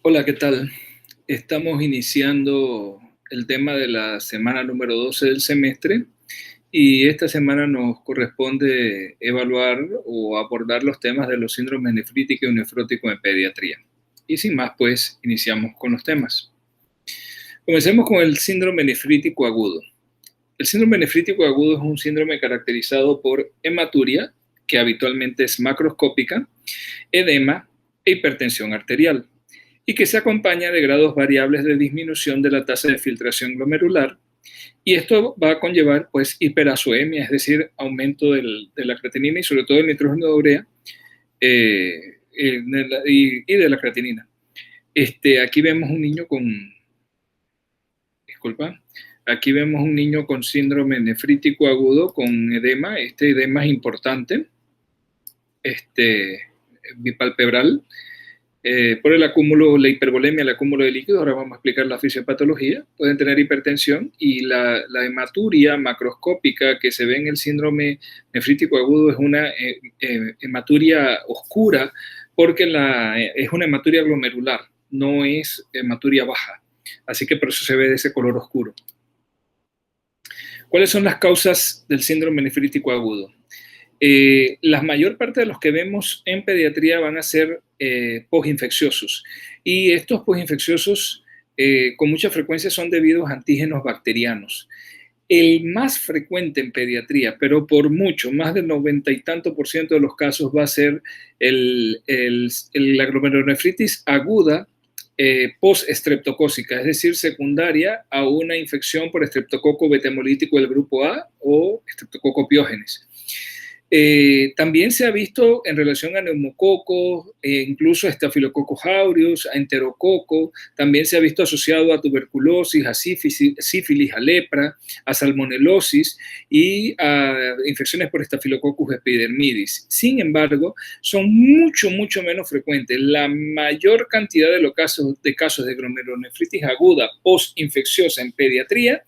Hola, ¿qué tal? Estamos iniciando el tema de la semana número 12 del semestre y esta semana nos corresponde evaluar o abordar los temas de los síndromes nefrítico y nefrótico en pediatría. Y sin más, pues iniciamos con los temas. Comencemos con el síndrome nefrítico agudo. El síndrome nefrítico agudo es un síndrome caracterizado por hematuria, que habitualmente es macroscópica, edema e hipertensión arterial, y que se acompaña de grados variables de disminución de la tasa de filtración glomerular, y esto va a conllevar pues hiperazoemia, es decir, aumento de la creatinina y sobre todo el nitrógeno de urea y de la creatinina. Aquí vemos un niño con, disculpa, aquí vemos un niño con síndrome nefrítico agudo con edema. Este edema es importante, bipalpebral, por el acúmulo, la hipervolemia, el acúmulo de líquido. Ahora vamos a explicar la fisiopatología. Pueden tener hipertensión y la hematuria macroscópica que se ve en el síndrome nefrítico agudo es una hematuria oscura porque es una hematuria glomerular, no es hematuria baja. Así que por eso se ve de ese color oscuro. ¿Cuáles son las causas del síndrome nefrítico agudo? La mayor parte de los que vemos en pediatría van a ser postinfecciosos, y estos postinfecciosos con mucha frecuencia son debidos a antígenos bacterianos. El más frecuente en pediatría, pero por mucho, más del 90 y tanto por ciento de los casos, va a ser la glomerulonefritis aguda post-estreptocócica, es decir, secundaria a una infección por estreptococo beta-hemolítico del grupo A o estreptococo piógenes. También se ha visto en relación a neumococos, incluso a Staphylococcus aureus, a enterococo. También se ha visto asociado a tuberculosis, a sífilis, a lepra, a salmonelosis y a infecciones por Staphylococcus epidermidis. Sin embargo, son mucho menos frecuentes. La mayor cantidad de casos de glomerulonefritis aguda postinfecciosa en pediatría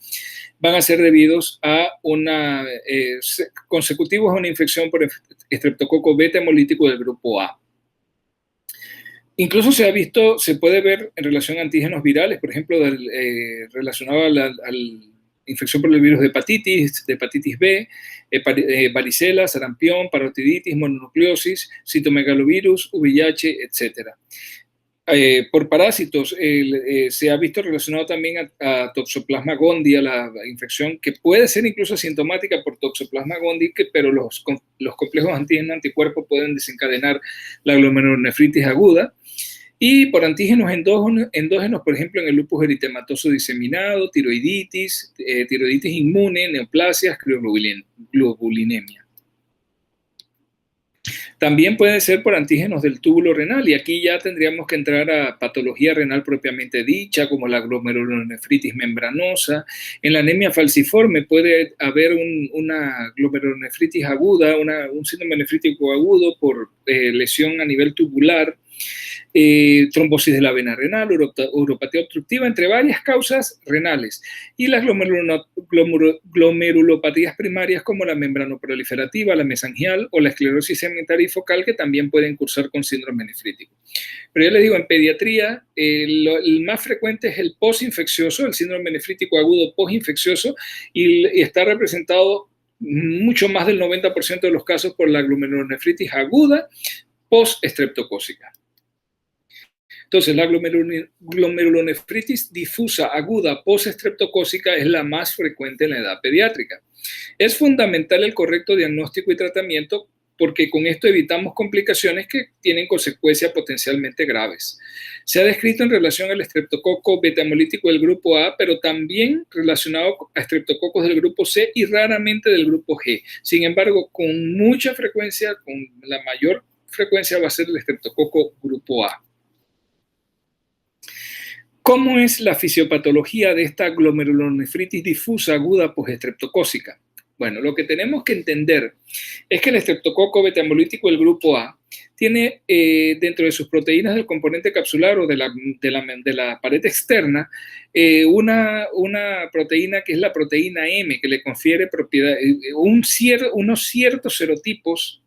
van a ser debidos a consecutivos a una infección por estreptococo beta hemolítico del grupo A. Incluso se puede ver en relación a antígenos virales, por ejemplo, relacionado a la infección por el virus de hepatitis B, varicela, sarampión, parotiditis, mononucleosis, citomegalovirus, VIH, etc. Por parásitos, se ha visto relacionado también a Toxoplasma gondii, a la infección que puede ser incluso asintomática por Toxoplasma gondii, pero los complejos antígeno-anticuerpos pueden desencadenar la glomerulonefritis aguda. Y por antígenos endógenos, por ejemplo, en el lupus eritematoso diseminado, tiroiditis, tiroiditis inmune, neoplasias, crioglobulinemia. También puede ser por antígenos del túbulo renal, y aquí ya tendríamos que entrar a patología renal propiamente dicha, como la glomerulonefritis membranosa. En la anemia falciforme puede haber una glomerulonefritis aguda, un síndrome nefrítico agudo por lesión a nivel tubular, trombosis de la vena renal, uropatía obstructiva, entre varias causas renales. Y las glomerulopatías primarias como la membranoproliferativa, la mesangial o la esclerosis segmentaria y focal, que también pueden cursar con síndrome nefrítico. Pero ya les digo, en pediatría el más frecuente es el postinfeccioso, el síndrome nefrítico agudo postinfeccioso, y está representado mucho más del 90% de los casos por la glomerulonefritis aguda post-estreptocócica. Entonces, la glomerulonefritis difusa aguda post-estreptocócica es la más frecuente en la edad pediátrica. Es fundamental el correcto diagnóstico y tratamiento, porque con esto evitamos complicaciones que tienen consecuencias potencialmente graves. Se ha descrito en relación al estreptococo beta-hemolítico del grupo A, pero también relacionado a estreptococos del grupo C y raramente del grupo G. Sin embargo, con mucha frecuencia, con la mayor frecuencia, va a ser el estreptococo grupo A. ¿Cómo es la fisiopatología de esta glomerulonefritis difusa aguda postestreptocócica? Bueno, lo que tenemos que entender es que el estreptococo beta-hemolítico del grupo A tiene dentro de sus proteínas del componente capsular o de la pared externa una proteína que es la proteína M, que le confiere propiedad, unos ciertos serotipos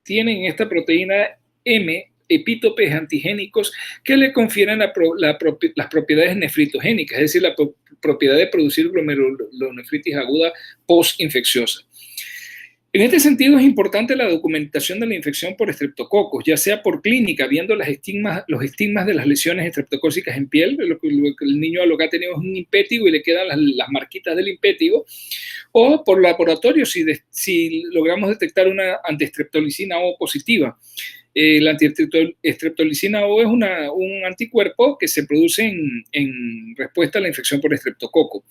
tienen esta proteína M epítopes antigénicos que le confieren las propiedades nefritogénicas, es decir, la propiedad de producir glomerulonefritis aguda postinfecciosa. En este sentido, es importante la documentación de la infección por estreptococos, ya sea por clínica, viendo los estigmas de las lesiones estreptocócicas en piel, lo que el niño lo que ha tenido es un impétigo y le quedan las marquitas del impétigo, o por laboratorio si logramos detectar una antiestreptolicina O positiva. La antiestreptolicina O es un anticuerpo que se produce en respuesta a la infección por estreptococo.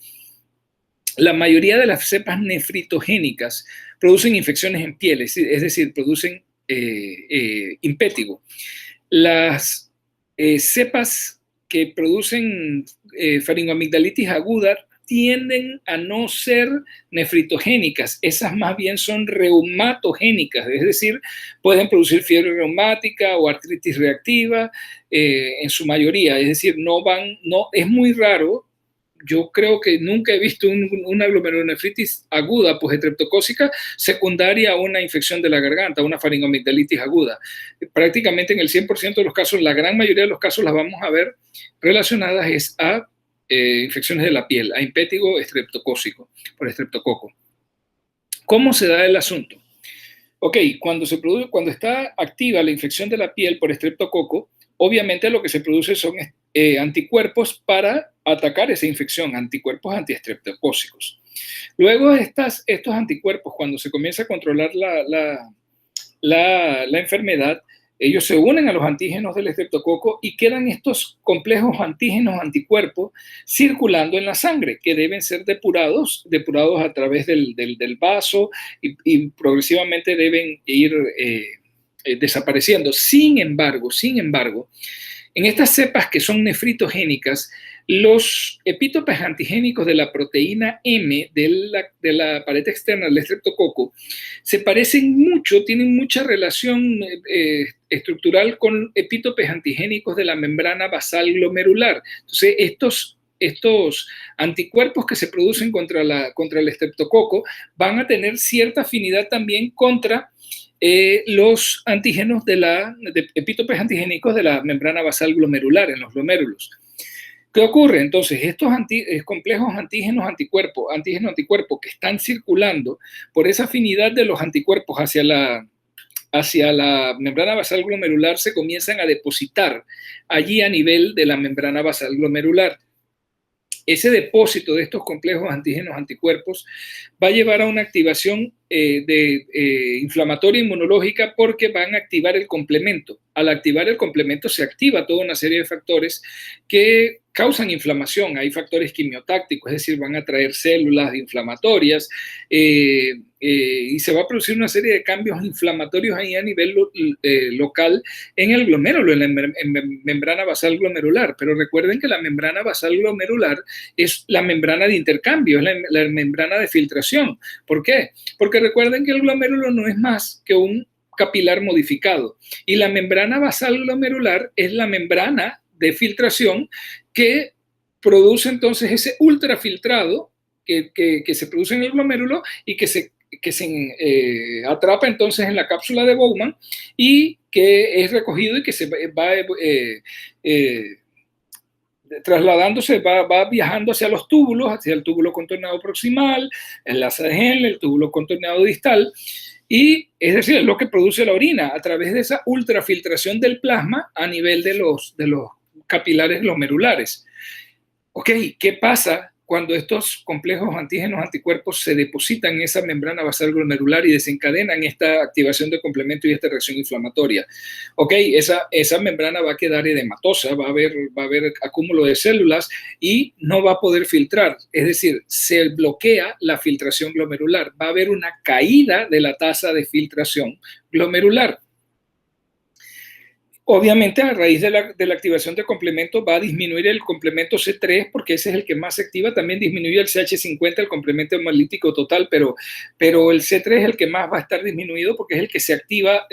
La mayoría de las cepas nefritogénicas producen infecciones en piel, es decir, producen impétigo. Las cepas que producen faringoamigdalitis aguda tienden a no ser nefritogénicas, esas más bien son reumatogénicas, es decir, pueden producir fiebre reumática o artritis reactiva en su mayoría, es decir, es muy raro. Yo creo que nunca he visto una glomerulonefritis aguda postestreptocócica secundaria a una infección de la garganta, una faringoamigdalitis aguda. Prácticamente en el 100% de los casos, la gran mayoría de los casos las vamos a ver relacionadas a infecciones de la piel, a impétigo estreptocócico, por estreptococo. ¿Cómo se da el asunto? Ok, cuando está activa la infección de la piel por estreptococo, obviamente lo que se produce son anticuerpos para atacar esa infección, anticuerpos antiestreptocócicos. Luego estos anticuerpos, cuando se comienza a controlar la enfermedad, ellos se unen a los antígenos del estreptococo y quedan estos complejos antígenos anticuerpos circulando en la sangre, que deben ser depurados a través del vaso y progresivamente deben ir desapareciendo. Sin embargo, en estas cepas que son nefritogénicas, los epítopes antigénicos de la proteína M de la pared externa del estreptococo se parecen mucho, tienen mucha relación estructural con epítopes antigénicos de la membrana basal glomerular. Entonces, estos anticuerpos que se producen contra el estreptococo van a tener cierta afinidad también contra los antígenos de epítopes antigénicos de la membrana basal glomerular en los glomérulos. ¿Qué ocurre? Entonces, estos complejos antígenos-anticuerpos que están circulando por esa afinidad de los anticuerpos hacia la membrana basal glomerular se comienzan a depositar allí a nivel de la membrana basal glomerular. Ese depósito de estos complejos antígenos-anticuerpos va a llevar a una activación inflamatoria inmunológica porque van a activar el complemento. Al activar el complemento se activa toda una serie de factores que causan inflamación. Hay factores quimiotácticos, es decir, van a traer células inflamatorias y se va a producir una serie de cambios inflamatorios ahí a nivel local en el glomérulo, en la membrana basal glomerular. Pero recuerden que la membrana basal glomerular es la membrana de intercambio, es la membrana de filtración. ¿Por qué? Porque recuerden que el glomérulo no es más que un capilar modificado y la membrana basal glomerular es la membrana de filtración que produce entonces ese ultrafiltrado que se produce en el glomérulo y que se atrapa entonces en la cápsula de Bowman y que es recogido y que se va trasladándose, va viajando hacia los túbulos, hacia el túbulo contorneado proximal, el asa de Henle, el túbulo contorneado distal, y es decir, es lo que produce la orina a través de esa ultrafiltración del plasma a nivel de los capilares glomerulares. Ok, ¿qué pasa cuando estos complejos antígenos anticuerpos se depositan en esa membrana basal glomerular y desencadenan esta activación de complemento y esta reacción inflamatoria? Ok, esa membrana va a quedar edematosa, va a haber acúmulo de células y no va a poder filtrar, es decir, se bloquea la filtración glomerular, va a haber una caída de la tasa de filtración glomerular. Obviamente, a raíz de la activación de complemento va a disminuir el complemento C3 porque ese es el que más se activa. También disminuye el CH50, el complemento hemolítico total, pero el C3 es el que más va a estar disminuido porque es el que se activa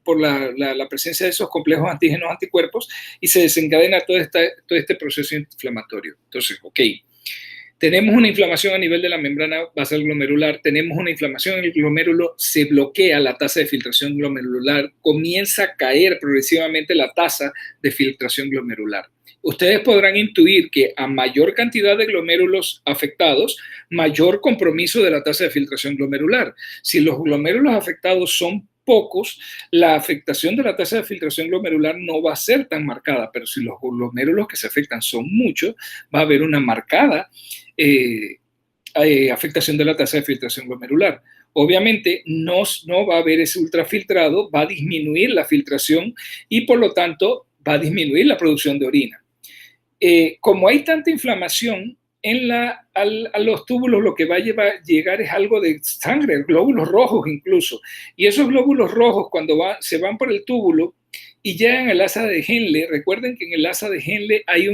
por la presencia de esos complejos antígenos anticuerpos y se desencadena todo este proceso inflamatorio. Entonces, ok. Tenemos una inflamación a nivel de la membrana basal glomerular, tenemos una inflamación en el glomérulo, se bloquea la tasa de filtración glomerular, comienza a caer progresivamente la tasa de filtración glomerular. Ustedes podrán intuir que a mayor cantidad de glomérulos afectados, mayor compromiso de la tasa de filtración glomerular. Si los glomérulos afectados son pocos, la afectación de la tasa de filtración glomerular no va a ser tan marcada, pero si los glomérulos que se afectan son muchos, va a haber una marcada afectación de la tasa de filtración glomerular. Obviamente no va a haber ese ultrafiltrado, va a disminuir la filtración y por lo tanto va a disminuir la producción de orina. Como hay tanta inflamación a los túbulos, lo que va a llegar es algo de sangre, glóbulos rojos incluso. Y esos glóbulos rojos cuando se van por el túbulo y llegan al asa de Henle, recuerden que en el asa de Henle hay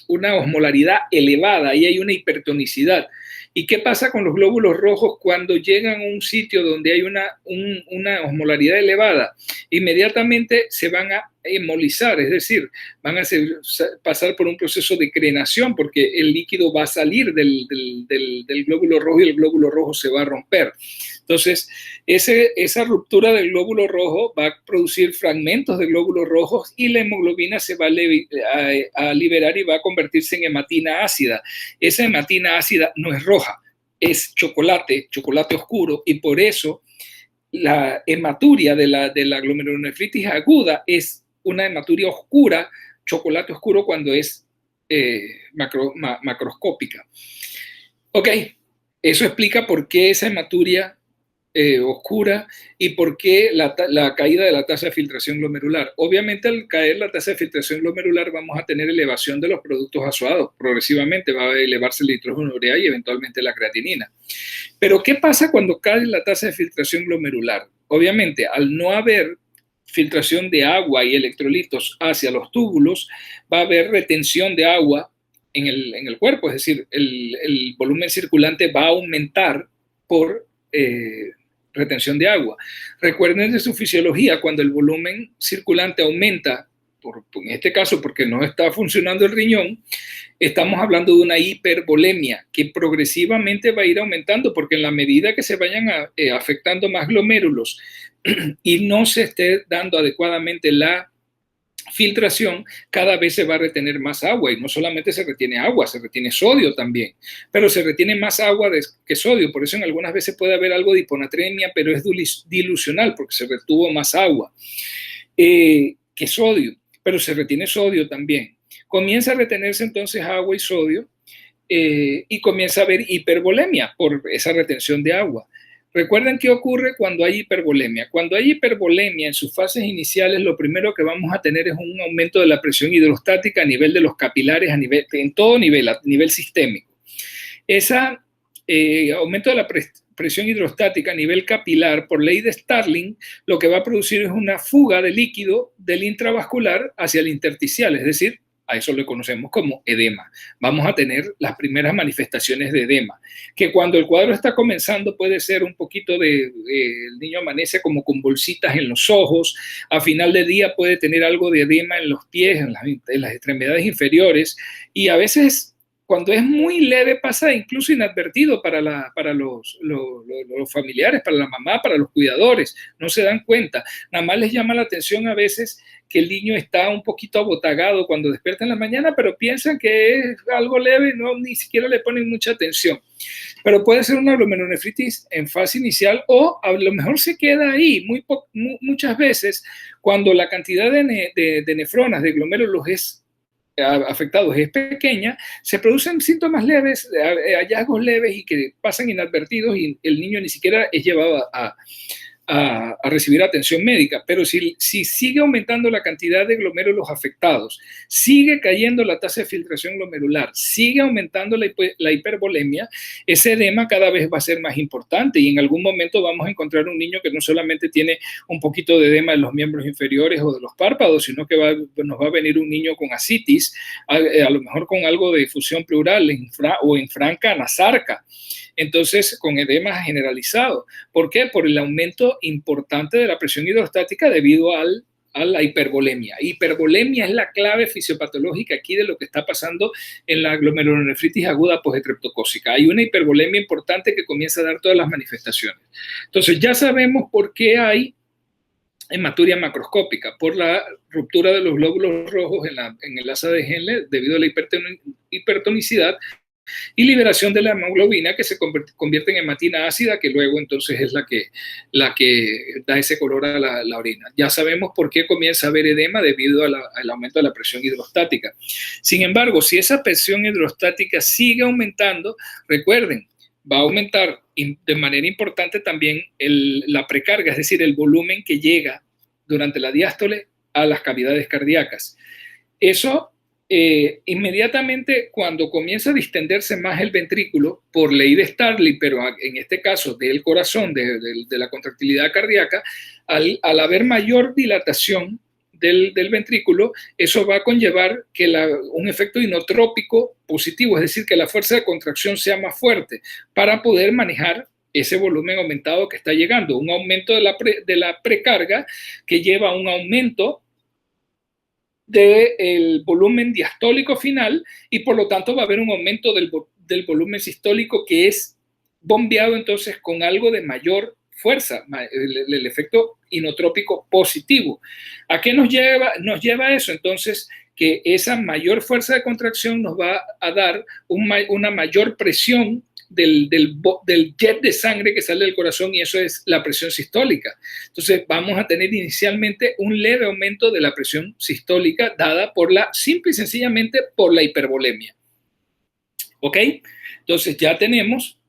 una osmolaridad elevada y hay una hipertonicidad. ¿Y qué pasa con los glóbulos rojos cuando llegan a un sitio donde hay una osmolaridad elevada? Inmediatamente se van a hemolizar, es decir, van a pasar por un proceso de crenación porque el líquido va a salir del glóbulo rojo y el glóbulo rojo se va a romper. Entonces, esa ruptura del glóbulo rojo va a producir fragmentos de glóbulos rojos y la hemoglobina se va a liberar y va a convertirse en hematina ácida. Esa hematina ácida no es roja, es chocolate oscuro, y por eso la hematuria de la glomerulonefritis aguda es una hematuria oscura, chocolate oscuro cuando es macroscópica. Ok, eso explica por qué esa hematuria oscura y por qué la caída de la tasa de filtración glomerular. Obviamente al caer la tasa de filtración glomerular vamos a tener elevación de los productos azuados, progresivamente va a elevarse el nitrógeno urea y eventualmente la creatinina. Pero ¿qué pasa cuando cae la tasa de filtración glomerular? Obviamente al no haber filtración de agua y electrolitos hacia los túbulos, va a haber retención de agua en el cuerpo, es decir, el volumen circulante va a aumentar por retención de agua. Recuerden de su fisiología, cuando el volumen circulante aumenta, en este caso porque no está funcionando el riñón, estamos hablando de una hipervolemia que progresivamente va a ir aumentando porque en la medida que se vayan afectando más glomérulos y no se esté dando adecuadamente la filtración, cada vez se va a retener más agua, y no solamente se retiene agua, se retiene sodio también, pero se retiene más agua que sodio. Por eso en algunas veces puede haber algo de hiponatremia, pero es dilucional porque se retuvo más agua que sodio, pero se retiene sodio también. Comienza a retenerse entonces agua y sodio y comienza a haber hipervolemia por esa retención de agua. Recuerden qué ocurre cuando hay hipervolemia. Cuando hay hipervolemia en sus fases iniciales, lo primero que vamos a tener es un aumento de la presión hidrostática a nivel de los capilares, en todo nivel, a nivel sistémico. Ese aumento de la presión hidrostática a nivel capilar, por ley de Starling, lo que va a producir es una fuga de líquido del intravascular hacia el intersticial, es decir, a eso le conocemos como edema. Vamos a tener las primeras manifestaciones de edema, que cuando el cuadro está comenzando puede ser un poquito el niño amanece como con bolsitas en los ojos, a final de día puede tener algo de edema en los pies, en las extremidades inferiores, y a veces cuando es muy leve pasa incluso inadvertido para los familiares, para la mamá, para los cuidadores, no se dan cuenta. Nada más les llama la atención a veces que el niño está un poquito abotagado cuando despierta en la mañana, pero piensan que es algo leve, no, ni siquiera le ponen mucha atención. Pero puede ser una glomerulonefritis en fase inicial o a lo mejor se queda ahí muchas veces cuando la cantidad de nefronas, de glomérulos afectados es pequeña, se producen síntomas leves, hallazgos leves y que pasan inadvertidos y el niño ni siquiera es llevado a recibir atención médica. Pero si sigue aumentando la cantidad de glomérulos afectados, sigue cayendo la tasa de filtración glomerular, sigue aumentando la hipervolemia, ese edema cada vez va a ser más importante y en algún momento vamos a encontrar un niño que no solamente tiene un poquito de edema en los miembros inferiores o de los párpados, sino que nos va a venir un niño con ascitis, a lo mejor con algo de difusión pleural o en franca anasarca. Entonces, con edema generalizado. ¿Por qué? Por el aumento importante de la presión hidrostática debido al a la hipervolemia. Hipervolemia es la clave fisiopatológica aquí de lo que está pasando en la glomerulonefritis aguda postestreptocócica. Hay una hipervolemia importante que comienza a dar todas las manifestaciones. Entonces ya sabemos por qué hay hematuria macroscópica, por la ruptura de los glóbulos rojos en el asa de Henle debido a la hipertonicidad y liberación de la hemoglobina que se convierte en hematina ácida, que luego entonces es la que da ese color a la orina. Ya sabemos por qué comienza a haber edema debido al aumento de la presión hidrostática. Sin embargo, si esa presión hidrostática sigue aumentando, recuerden, va a aumentar de manera importante también la precarga, es decir, el volumen que llega durante la diástole a las cavidades cardíacas. Eso inmediatamente cuando comienza a distenderse más el ventrículo por ley de Starling, pero en este caso del corazón, de la contractilidad cardíaca, al haber mayor dilatación del ventrículo, eso va a conllevar que un efecto inotrópico positivo, es decir, que la fuerza de contracción sea más fuerte para poder manejar ese volumen aumentado que está llegando, un aumento de la precarga que lleva a un aumento del volumen diastólico final y por lo tanto va a haber un aumento del volumen sistólico que es bombeado entonces con algo de mayor fuerza, el efecto inotrópico positivo. ¿A qué nos lleva eso? Entonces, que esa mayor fuerza de contracción nos va a dar una mayor presión del jet de sangre que sale del corazón, y eso es la presión sistólica. Entonces vamos a tener inicialmente un leve aumento de la presión sistólica dada simple y sencillamente por la hipervolemia. ¿Ok? Entonces ya tenemos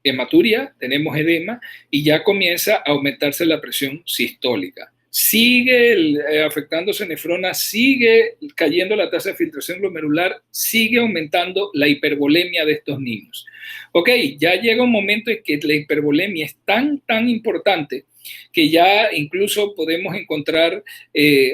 hematuria, tenemos edema y ya comienza a aumentarse la presión sistólica. Sigue afectándose nefrona, sigue cayendo la tasa de filtración glomerular, sigue aumentando la hipervolemia de estos niños. Ok, ya llega un momento en que la hipervolemia es tan importante que ya incluso podemos encontrar,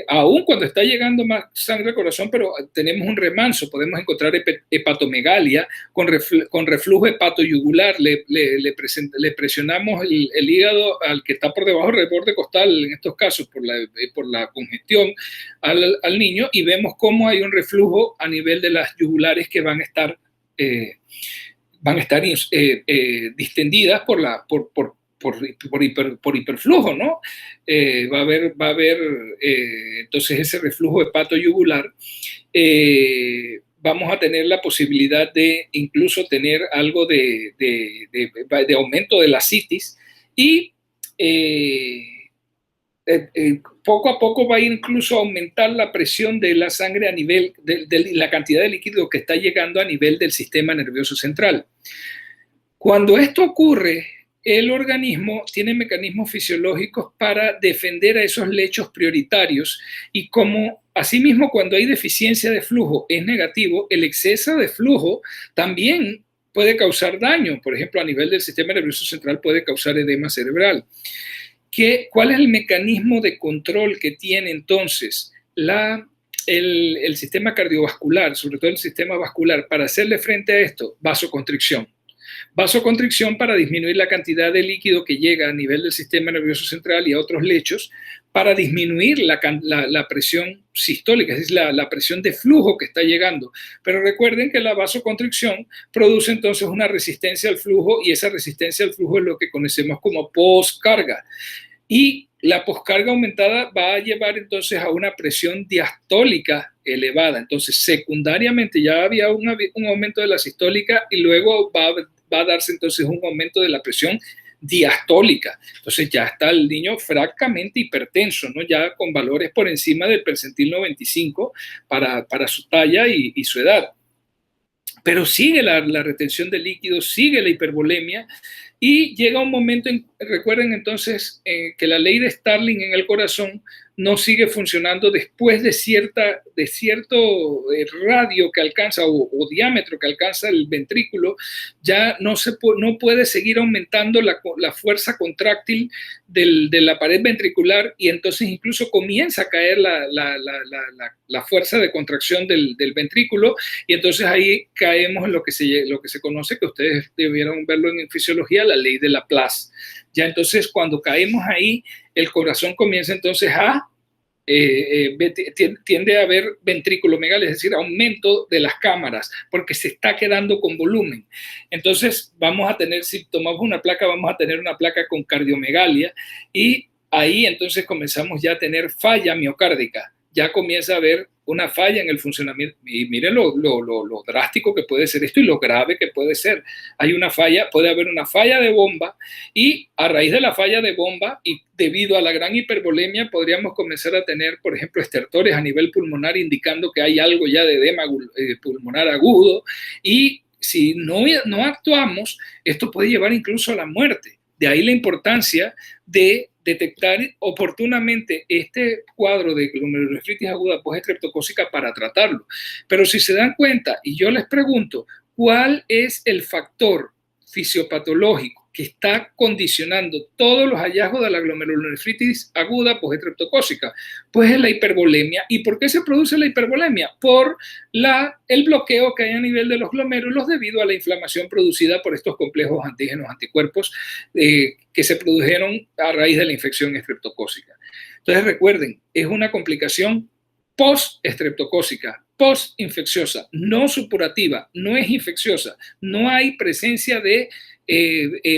aún cuando está llegando más sangre al corazón, pero tenemos un remanso, podemos encontrar hepatomegalia con reflujo hepatoyugular, le presionamos el hígado al que está por debajo del borde costal, en estos casos por la congestión al niño, y vemos cómo hay un reflujo a nivel de las yugulares que van a estar distendidas por hiperflujo, ¿no? Va a haber entonces ese reflujo hepatoyugular. Vamos a tener la posibilidad de incluso tener algo de aumento de la citis y poco a poco va a incluso aumentar la presión de la sangre a nivel de la cantidad de líquido que está llegando a nivel del sistema nervioso central. Cuando esto ocurre, el organismo tiene mecanismos fisiológicos para defender a esos lechos prioritarios y como asimismo cuando hay deficiencia de flujo es negativo, el exceso de flujo también puede causar daño. Por ejemplo, a nivel del sistema nervioso central puede causar edema cerebral. ¿Cuál es el mecanismo de control que tiene entonces el sistema cardiovascular, sobre todo el sistema vascular, para hacerle frente a esto? Vasoconstricción. Vasoconstricción para disminuir la cantidad de líquido que llega a nivel del sistema nervioso central y a otros lechos, para disminuir la presión sistólica, es decir, la presión de flujo que está llegando. Pero recuerden que la vasoconstricción produce entonces una resistencia al flujo y esa resistencia al flujo es lo que conocemos como poscarga. Y la poscarga aumentada va a llevar entonces a una presión diastólica elevada. Entonces, secundariamente ya había un aumento de la sistólica y luego va a darse entonces un aumento de la presión diastólica. Entonces ya está el niño francamente hipertenso, ¿no? Ya con valores por encima del percentil 95 para su talla y su edad. Pero sigue la retención de líquidos, sigue la hipervolemia y llega un momento, recuerden entonces que la ley de Starling en el corazón no sigue funcionando después de cierto radio que alcanza o diámetro que alcanza el ventrículo, ya no puede seguir aumentando la fuerza contráctil de la pared ventricular y entonces incluso comienza a caer la fuerza de contracción del ventrículo y entonces ahí caemos en lo que se conoce, que ustedes debieron verlo en fisiología, la ley de Laplace. Ya entonces cuando caemos ahí, el corazón comienza entonces a tiende a haber ventriculomegalia, es decir, aumento de las cámaras, porque se está quedando con volumen. Entonces vamos a tener, si tomamos una placa, vamos a tener una placa con cardiomegalia y ahí entonces comenzamos ya a tener falla miocárdica. Ya comienza a haber una falla en el funcionamiento. Y miren lo drástico que puede ser esto y lo grave que puede ser. Hay una falla, puede haber una falla de bomba y a raíz de la falla de bomba y debido a la gran hipervolemia podríamos comenzar a tener, por ejemplo, estertores a nivel pulmonar indicando que hay algo ya de edema pulmonar agudo y si no actuamos, esto puede llevar incluso a la muerte. De ahí la importancia de detectar oportunamente este cuadro de glomerulonefritis aguda postestreptocócica para tratarlo. Pero si se dan cuenta, y yo les pregunto, ¿cuál es el factor fisiopatológico que está condicionando todos los hallazgos de la glomerulonefritis aguda postestreptocócica? Pues es la hipervolemia. ¿Y por qué se produce la hipervolemia? Por el bloqueo que hay a nivel de los glomérulos debido a la inflamación producida por estos complejos antígenos anticuerpos que se produjeron a raíz de la infección estreptocócica. Entonces recuerden, es una complicación post-estreptocócica, post-infecciosa, no supurativa, no es infecciosa, no hay presencia de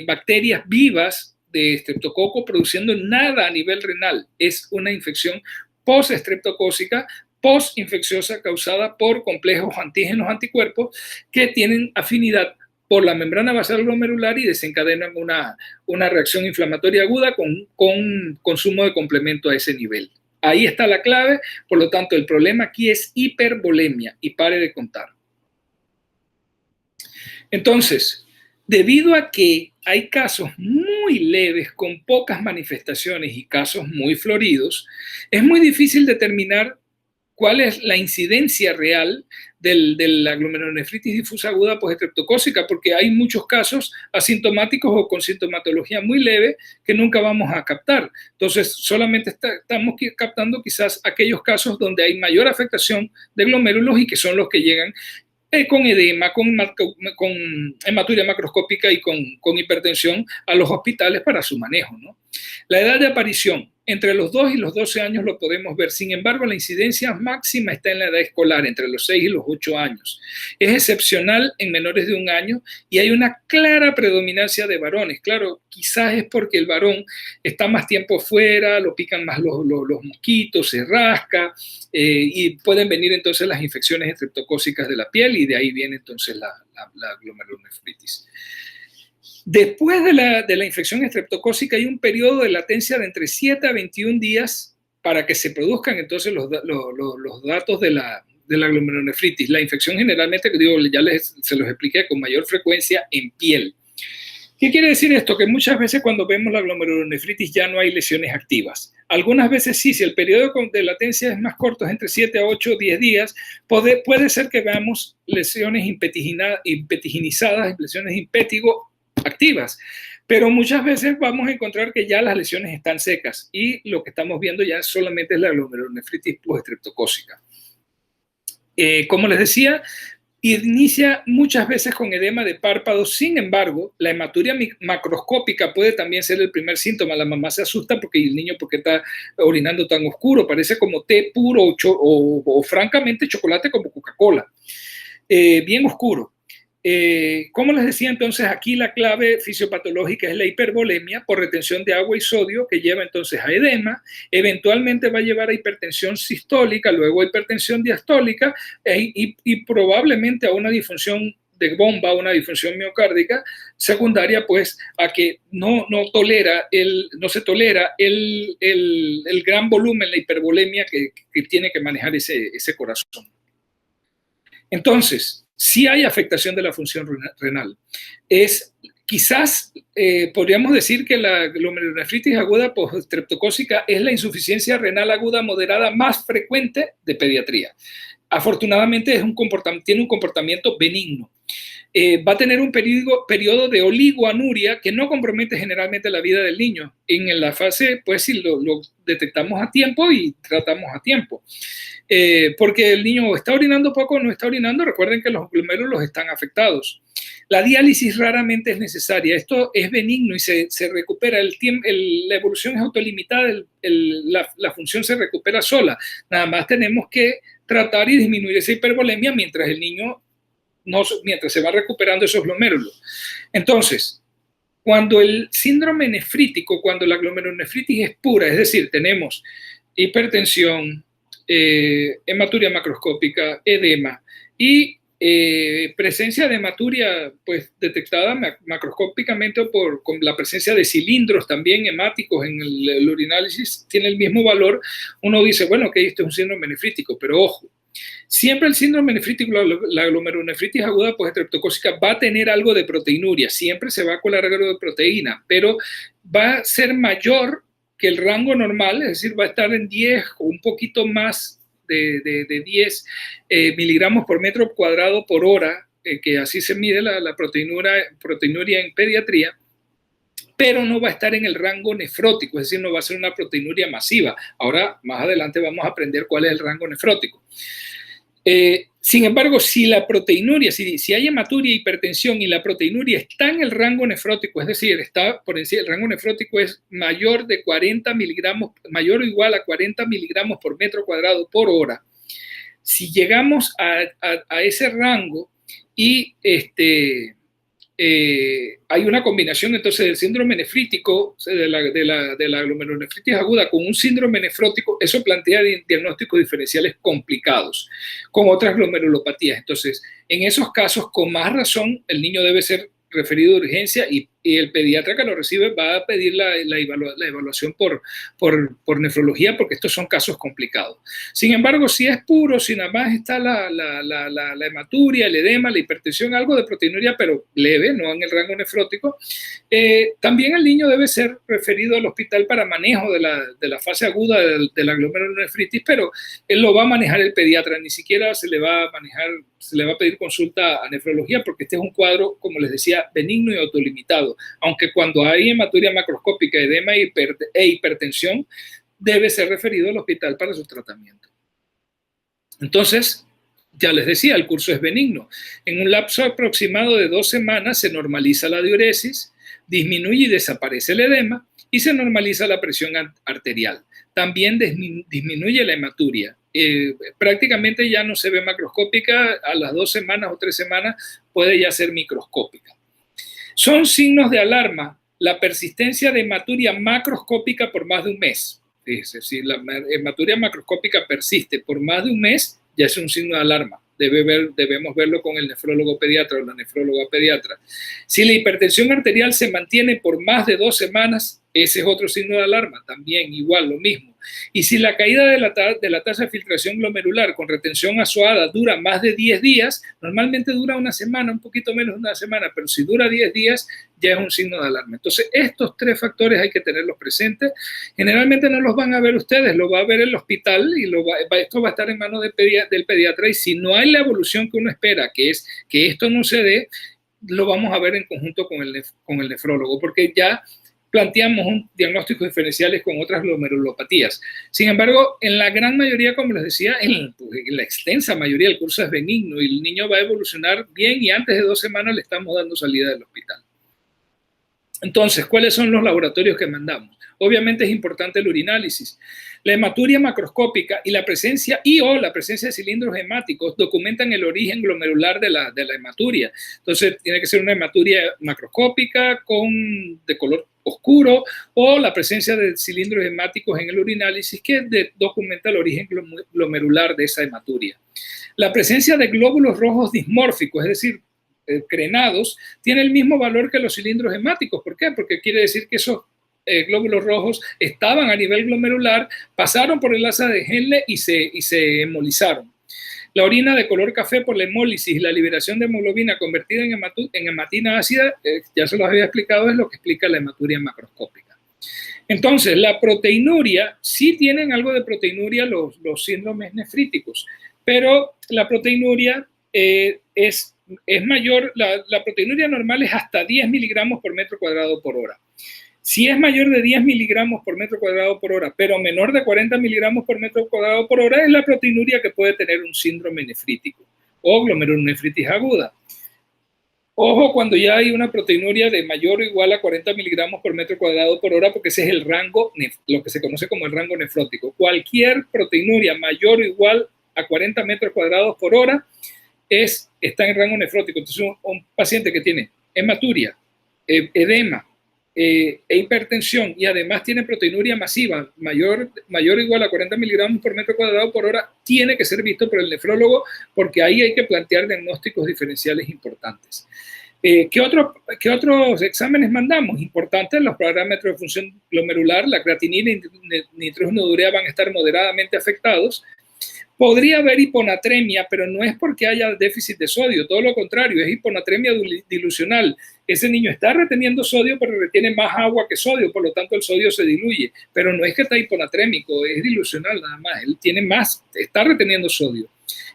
bacterias vivas de estreptococo produciendo nada a nivel renal. Es una infección post-estreptocócica, post-infecciosa causada por complejos antígenos anticuerpos que tienen afinidad por la membrana basal glomerular y desencadenan una reacción inflamatoria aguda con consumo de complemento a ese nivel. Ahí está la clave, por lo tanto el problema aquí es hipervolemia y pare de contar. Entonces, debido a que hay casos muy leves con pocas manifestaciones y casos muy floridos, es muy difícil determinar cuál es la incidencia real de la glomerulonefritis difusa aguda postestreptocócica, porque hay muchos casos asintomáticos o con sintomatología muy leve que nunca vamos a captar. Entonces, solamente estamos captando quizás aquellos casos donde hay mayor afectación de glomérulos y que son los que llegan con edema, con hematuria macroscópica y con hipertensión a los hospitales para su manejo, ¿no? La edad de aparición, entre los 2 y los 12 años lo podemos ver. Sin embargo, la incidencia máxima está en la edad escolar, entre los 6 y los 8 años. Es excepcional en menores de 1 año y hay una clara predominancia de varones. Claro, quizás es porque el varón está más tiempo fuera, lo pican más los mosquitos, se rasca y pueden venir entonces las infecciones estreptocócicas de la piel y de ahí viene entonces la glomerulonefritis. Después de la infección estreptocócica hay un periodo de latencia de entre 7 a 21 días para que se produzcan entonces los datos de la glomerulonefritis. La infección generalmente, digo, ya se los expliqué, con mayor frecuencia en piel. ¿Qué quiere decir esto? Que muchas veces cuando vemos la glomerulonefritis ya no hay lesiones activas. Algunas veces sí, si el periodo de latencia es más corto, es entre 7 a 8 o 10 días, puede ser que veamos lesiones impetigizadas, lesiones impétigo activas, pero muchas veces vamos a encontrar que ya las lesiones están secas y lo que estamos viendo ya solamente es la glomerulonefritis postestreptocócica. Como les decía, inicia muchas veces con edema de párpados. Sin embargo, la hematuria macroscópica puede también ser el primer síntoma. La mamá se asusta porque el niño porque está orinando tan oscuro, parece como té puro o francamente chocolate como Coca-Cola, bien oscuro. Como les decía, entonces aquí la clave fisiopatológica es la hipervolemia por retención de agua y sodio que lleva entonces a edema, eventualmente va a llevar a hipertensión sistólica, luego a hipertensión diastólica y probablemente a una disfunción de bomba, una disfunción miocárdica secundaria pues a que no se tolera el gran volumen, la hipervolemia que tiene que manejar ese corazón. Entonces, sí hay afectación de la función renal. Quizás podríamos decir que la glomerulonefritis aguda postestreptocócica es la insuficiencia renal aguda moderada más frecuente de pediatría. Afortunadamente tiene un comportamiento benigno. va a tener un periodo de oligoanuria que no compromete generalmente la vida del niño. En la fase, pues si lo detectamos a tiempo y tratamos a tiempo. Porque el niño está orinando poco o no está orinando, recuerden que los glomérulos están afectados. La diálisis raramente es necesaria. Esto es benigno y se recupera. La evolución es autolimitada, la función se recupera sola. Nada más tenemos que tratar y disminuir esa hipervolemia mientras el niño, mientras se va recuperando esos glomérulos. Entonces, cuando el síndrome nefrítico, cuando la glomerulonefritis es pura, es decir, tenemos hipertensión, hematuria macroscópica, edema y presencia de hematuria pues, detectada macroscópicamente con la presencia de cilindros también hemáticos en el urinálisis, tiene el mismo valor, uno dice, bueno, que esto es un síndrome nefrítico, pero ojo, siempre el síndrome nefrítico, la glomerulonefritis aguda postestreptocócica va a tener algo de proteinuria, siempre se va a colar algo de proteína, pero va a ser mayor que el rango normal, es decir, va a estar en 10 o un poquito más de 10 miligramos por metro cuadrado por hora, que así se mide la proteinuria en pediatría, pero no va a estar en el rango nefrótico, es decir, no va a ser una proteinuria masiva. Ahora, más adelante vamos a aprender cuál es el rango nefrótico. Sin embargo, si la proteinuria, si hay hematuria, hipertensión y la proteinuria está en el rango nefrótico, es decir, está por encima, el rango nefrótico es mayor de 40 miligramos, mayor o igual a 40 miligramos por metro cuadrado por hora, si llegamos a ese rango y hay una combinación entonces del síndrome nefrítico, de la glomerulonefritis aguda con un síndrome nefrótico, eso plantea diagnósticos diferenciales complicados con otras glomerulopatías. Entonces, en esos casos, con más razón, el niño debe ser referido de urgencia y el pediatra que lo recibe va a pedir la evaluación por nefrología porque estos son casos complicados. Sin embargo, si es puro, si nada más está la hematuria, el edema, la hipertensión, algo de proteinuria, pero leve, no en el rango nefrótico, también el niño debe ser referido al hospital para manejo de la fase aguda de la glomerulonefritis, pero él lo va a manejar el pediatra, ni siquiera se le va a pedir consulta a nefrología porque este es un cuadro, como les decía, benigno y autolimitado, aunque cuando hay hematuria macroscópica, edema e hipertensión, debe ser referido al hospital para su tratamiento. Entonces, ya les decía, el curso es benigno. En un lapso aproximado de 2 semanas se normaliza la diuresis, disminuye y desaparece el edema y se normaliza la presión arterial. También disminuye la hematuria. Prácticamente ya no se ve macroscópica, a las 2 semanas o 3 semanas puede ya ser microscópica. Son signos de alarma la persistencia de hematuria macroscópica por más de un mes. Fíjese, si la hematuria macroscópica persiste por más de un mes, ya es un signo de alarma. Debemos verlo con el nefrólogo pediatra o la nefróloga pediatra. Si la hipertensión arterial se mantiene por más de 2 semanas, ese es otro signo de alarma, también igual, lo mismo. Y si la caída de la tasa de filtración glomerular con retención azoada dura más de 10 días, normalmente dura una semana, un poquito menos de una semana, pero si dura 10 días, ya es un signo de alarma. Entonces, estos 3 factores hay que tenerlos presentes. Generalmente no los van a ver ustedes, lo va a ver el hospital y esto va a estar en manos del pediatra y si no hay la evolución que uno espera, que es que esto no se dé, lo vamos a ver en conjunto con el nefrólogo, porque ya planteamos diagnósticos diferenciales con otras glomerulopatías. Sin embargo, en la gran mayoría, como les decía, en la extensa mayoría el curso es benigno y el niño va a evolucionar bien y antes de 2 semanas le estamos dando salida del hospital. Entonces, ¿cuáles son los laboratorios que mandamos? Obviamente es importante el urinálisis. La hematuria macroscópica y la presencia de cilindros hemáticos documentan el origen glomerular de la hematuria. Entonces, tiene que ser una hematuria macroscópica de color oscuro o la presencia de cilindros hemáticos en el urinálisis que documenta el origen glomerular de esa hematuria. La presencia de glóbulos rojos dismórficos, es decir, crenados, tiene el mismo valor que los cilindros hemáticos. ¿Por qué? Porque quiere decir que esos glóbulos rojos estaban a nivel glomerular, pasaron por el asa de Henle y se hemolizaron. La orina de color café por la hemólisis y la liberación de hemoglobina convertida en hematina ácida, ya se los había explicado, es lo que explica la hematuria macroscópica. Entonces, la proteinuria, sí tienen algo de proteinuria los síndromes nefríticos, pero la proteinuria es es mayor, la proteinuria normal es hasta 10 miligramos por metro cuadrado por hora. Si es mayor de 10 miligramos por metro cuadrado por hora, pero menor de 40 miligramos por metro cuadrado por hora, es la proteinuria que puede tener un síndrome nefrítico o glomerulonefritis aguda. Ojo cuando ya hay una proteinuria de mayor o igual a 40 miligramos por metro cuadrado por hora, porque ese es el rango, lo que se conoce como el rango nefrótico. Cualquier proteinuria mayor o igual a 40 metros cuadrados por hora está en rango nefrótico. Entonces, un paciente que tiene hematuria, edema, e hipertensión y además tiene proteinuria masiva mayor o igual a 40 miligramos por metro cuadrado por hora, tiene que ser visto por el nefrólogo, porque ahí hay que plantear diagnósticos diferenciales importantes. ¿Qué otros exámenes mandamos? Importantes, los parámetros de función glomerular, la creatinina y nitrógeno de urea van a estar moderadamente afectados. Podría haber hiponatremia, pero no es porque haya déficit de sodio, todo lo contrario, es hiponatremia dilucional. Ese niño está reteniendo sodio, pero retiene más agua que sodio, por lo tanto el sodio se diluye, pero no es que está hiponatrémico, es dilucional nada más, él tiene más, está reteniendo sodio.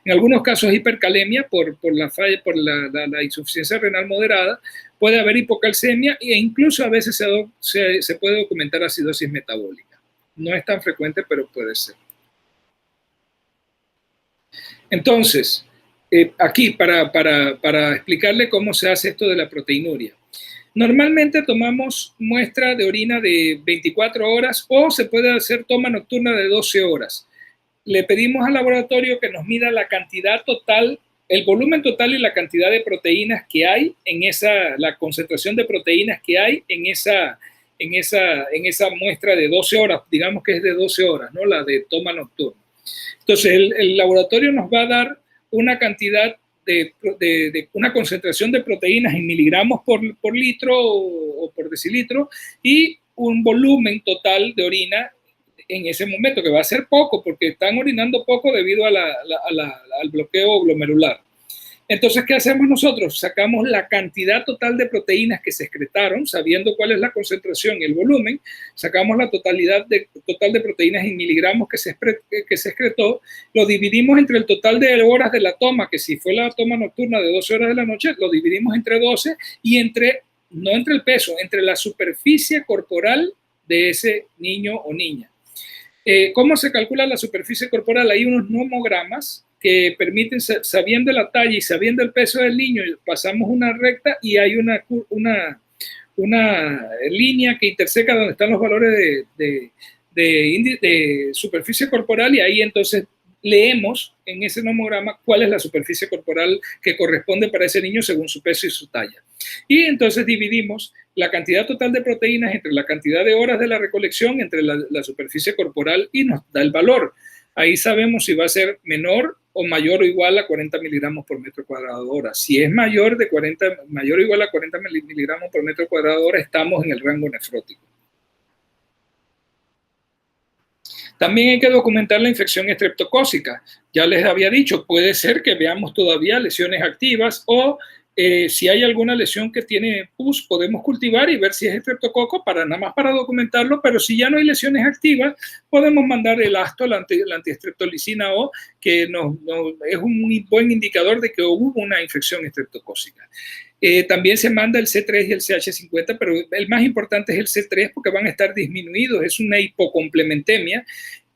En algunos casos hipercalemia por la insuficiencia renal moderada, puede haber hipocalcemia e incluso a veces se puede documentar acidosis metabólica. No es tan frecuente, pero puede ser. Entonces, aquí para explicarle cómo se hace esto de la proteinuria. Normalmente tomamos muestra de orina de 24 horas o se puede hacer toma nocturna de 12 horas. Le pedimos al laboratorio que nos mida la cantidad total, el volumen total y la cantidad de proteínas que hay la concentración de proteínas que hay en esa muestra de 12 horas, digamos que es de 12 horas, ¿no? La de toma nocturna. Entonces, el laboratorio nos va a dar una cantidad una concentración de proteínas en miligramos por litro o por decilitro y un volumen total de orina en ese momento, que va a ser poco porque están orinando poco debido al bloqueo glomerular. Entonces, ¿qué hacemos nosotros? Sacamos la cantidad total de proteínas que se excretaron, sabiendo cuál es la concentración y el volumen, sacamos la total de proteínas en miligramos que se excretó, lo dividimos entre el total de horas de la toma, que si fue la toma nocturna de 12 horas de la noche, lo dividimos entre 12 y no entre el peso, entre la superficie corporal de ese niño o niña. ¿Cómo se calcula la superficie corporal? Hay unos nomogramas que permiten, sabiendo la talla y sabiendo el peso del niño, pasamos una recta y hay una línea que interseca donde están los valores de superficie corporal y ahí entonces leemos en ese nomograma cuál es la superficie corporal que corresponde para ese niño según su peso y su talla. Y entonces dividimos la cantidad total de proteínas entre la cantidad de horas de la recolección, entre la superficie corporal y nos da el valor. Ahí sabemos si va a ser menor o mayor o igual a 40 miligramos por metro cuadrado hora. Si es mayor o igual a 40 miligramos por metro cuadrado hora, estamos en el rango nefrótico. También hay que documentar la infección estreptocócica. Ya les había dicho, puede ser que veamos todavía lesiones activas o si hay alguna lesión que tiene pus, podemos cultivar y ver si es estreptococo, nada más para documentarlo, pero si ya no hay lesiones activas, podemos mandar el ASTO, la antiestreptolicina O, que es un buen indicador de que hubo una infección estreptocócica. También se manda el C3 y el CH50, pero el más importante es el C3 porque van a estar disminuidos, es una hipocomplementemia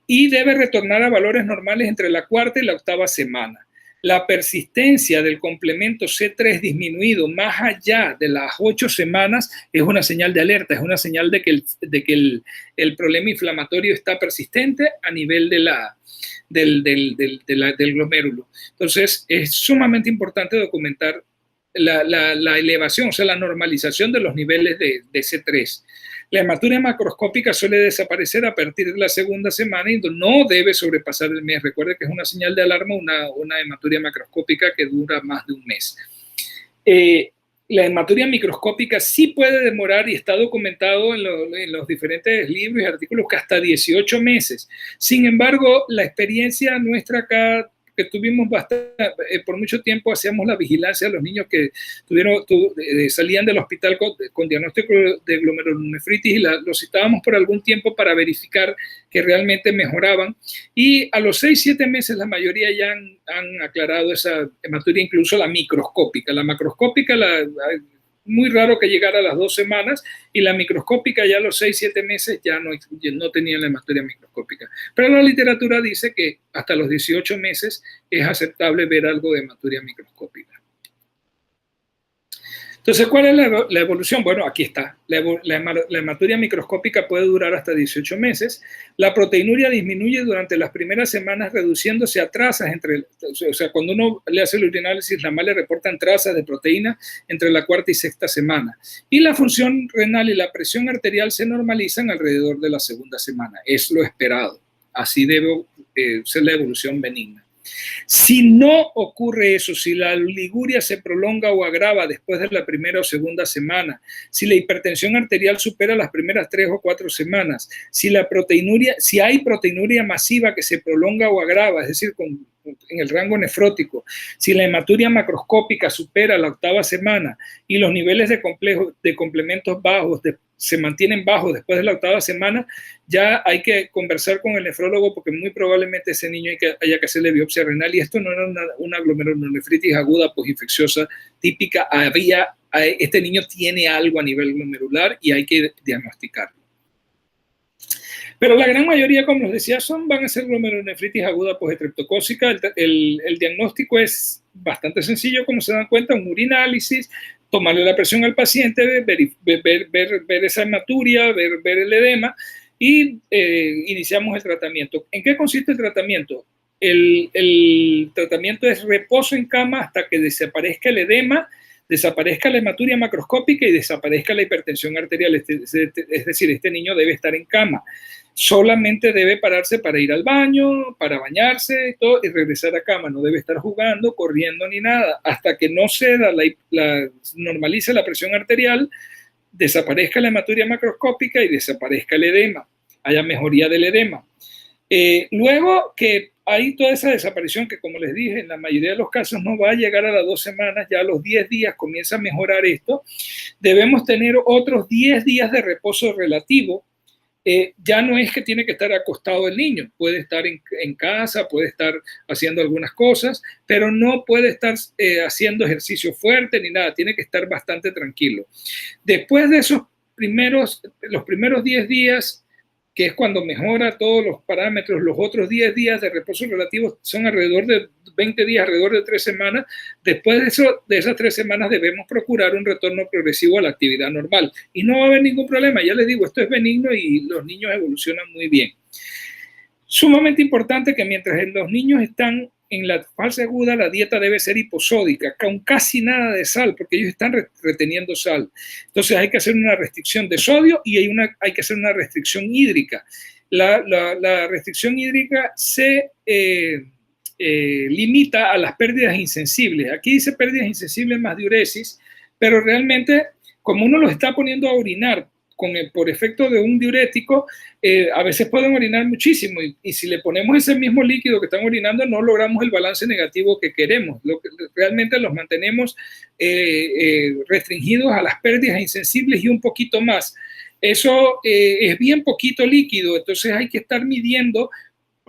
y debe retornar a valores normales entre la cuarta y la octava semana. La persistencia del complemento C3 disminuido más allá de las 8 semanas es una señal de alerta, es una señal de que el problema inflamatorio está persistente a nivel del glomérulo. Entonces, es sumamente importante documentar la elevación, o sea, la normalización de los niveles de C3. La hematuria macroscópica suele desaparecer a partir de la segunda semana y no debe sobrepasar el mes. Recuerde que es una señal de alarma una hematuria macroscópica que dura más de un mes. La hematuria microscópica sí puede demorar y está documentado en los diferentes libros y artículos que hasta 18 meses. Sin embargo, la experiencia nuestra acá que tuvimos bastante, por mucho tiempo hacíamos la vigilancia a los niños que salían del hospital con diagnóstico de glomerulonefritis y los citábamos por algún tiempo para verificar que realmente mejoraban. Y a los 6-7 meses la mayoría ya han aclarado esa hematuria, incluso la microscópica. La macroscópica, muy raro que llegara a las 2 semanas, y la microscópica ya a los 6-7 meses ya no tenían la hematuria microscópica. Pero la literatura dice que hasta los 18 meses es aceptable ver algo de hematuria microscópica. Entonces, ¿cuál es la evolución? Bueno, aquí está. La hematuria microscópica puede durar hasta 18 meses. La proteinuria disminuye durante las primeras semanas, reduciéndose a trazas o sea, cuando uno le hace el urinálisis, la madre le reportan trazas de proteína entre la 4ª y 6ª semana. Y la función renal y la presión arterial se normalizan alrededor de la 2ª semana. Es lo esperado. Así debe ser la evolución benigna. Si no ocurre eso, si la oliguria se prolonga o agrava después de la 1ª o 2ª semana, si la hipertensión arterial supera las primeras 3 o 4 semanas, si hay proteinuria masiva que se prolonga o agrava, es decir, en el rango nefrótico, si la hematuria macroscópica supera la 8ª semana y los niveles de complementos bajos se mantienen bajos después de la 8ª semana, ya hay que conversar con el nefrólogo porque muy probablemente ese niño haya que hacerle biopsia renal, y esto no era una glomerulonefritis aguda posinfecciosa típica. Este niño tiene algo a nivel glomerular y hay que diagnosticarlo. Pero la gran mayoría, como les decía, van a ser glomerulonefritis aguda postestreptocócica. El diagnóstico es bastante sencillo, como se dan cuenta, un urinálisis, tomarle la presión al paciente, ver esa hematuria, ver el edema, y iniciamos el tratamiento. ¿En qué consiste el tratamiento? El tratamiento es reposo en cama hasta que desaparezca el edema, desaparezca la hematuria macroscópica y desaparezca la hipertensión arterial. Es decir, este niño debe estar en cama. Solamente debe pararse para ir al baño, para bañarse y todo, y regresar a cama. No debe estar jugando, corriendo ni nada. Hasta que no ceda, normalice la presión arterial, desaparezca la hematuria macroscópica y desaparezca el edema, haya mejoría del edema. Luego que hay toda esa desaparición, que como les dije, en la mayoría de los casos no va a llegar a las 2 semanas, ya a los 10 días comienza a mejorar esto, debemos tener otros 10 días de reposo relativo. Ya no es que tiene que estar acostado el niño, puede estar en casa, puede estar haciendo algunas cosas, pero no puede estar haciendo ejercicio fuerte ni nada, tiene que estar bastante tranquilo. Después de los primeros 10 días, que es cuando mejora todos los parámetros, los otros 10 días de reposo relativo son alrededor de 20 días, alrededor de 3 semanas. Después de esas 3 semanas debemos procurar un retorno progresivo a la actividad normal. Y no va a haber ningún problema, ya les digo, esto es benigno y los niños evolucionan muy bien. Sumamente importante que mientras los niños están en la fase aguda, la dieta debe ser hiposódica, con casi nada de sal, porque ellos están reteniendo sal. Entonces hay que hacer una restricción de sodio y hay que hacer una restricción hídrica. La restricción hídrica se limita a las pérdidas insensibles. Aquí dice pérdidas insensibles más diuresis, pero realmente, como uno los está poniendo a orinar por efecto de un diurético, a veces pueden orinar muchísimo, y si le ponemos ese mismo líquido que están orinando, no logramos el balance negativo que queremos. Realmente los mantenemos restringidos a las pérdidas insensibles y un poquito más. Eso es bien poquito líquido, entonces hay que estar midiendo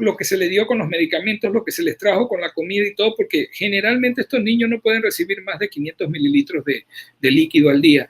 lo que se le dio con los medicamentos, lo que se les trajo con la comida y todo, porque generalmente estos niños no pueden recibir más de 500 mililitros de líquido al día.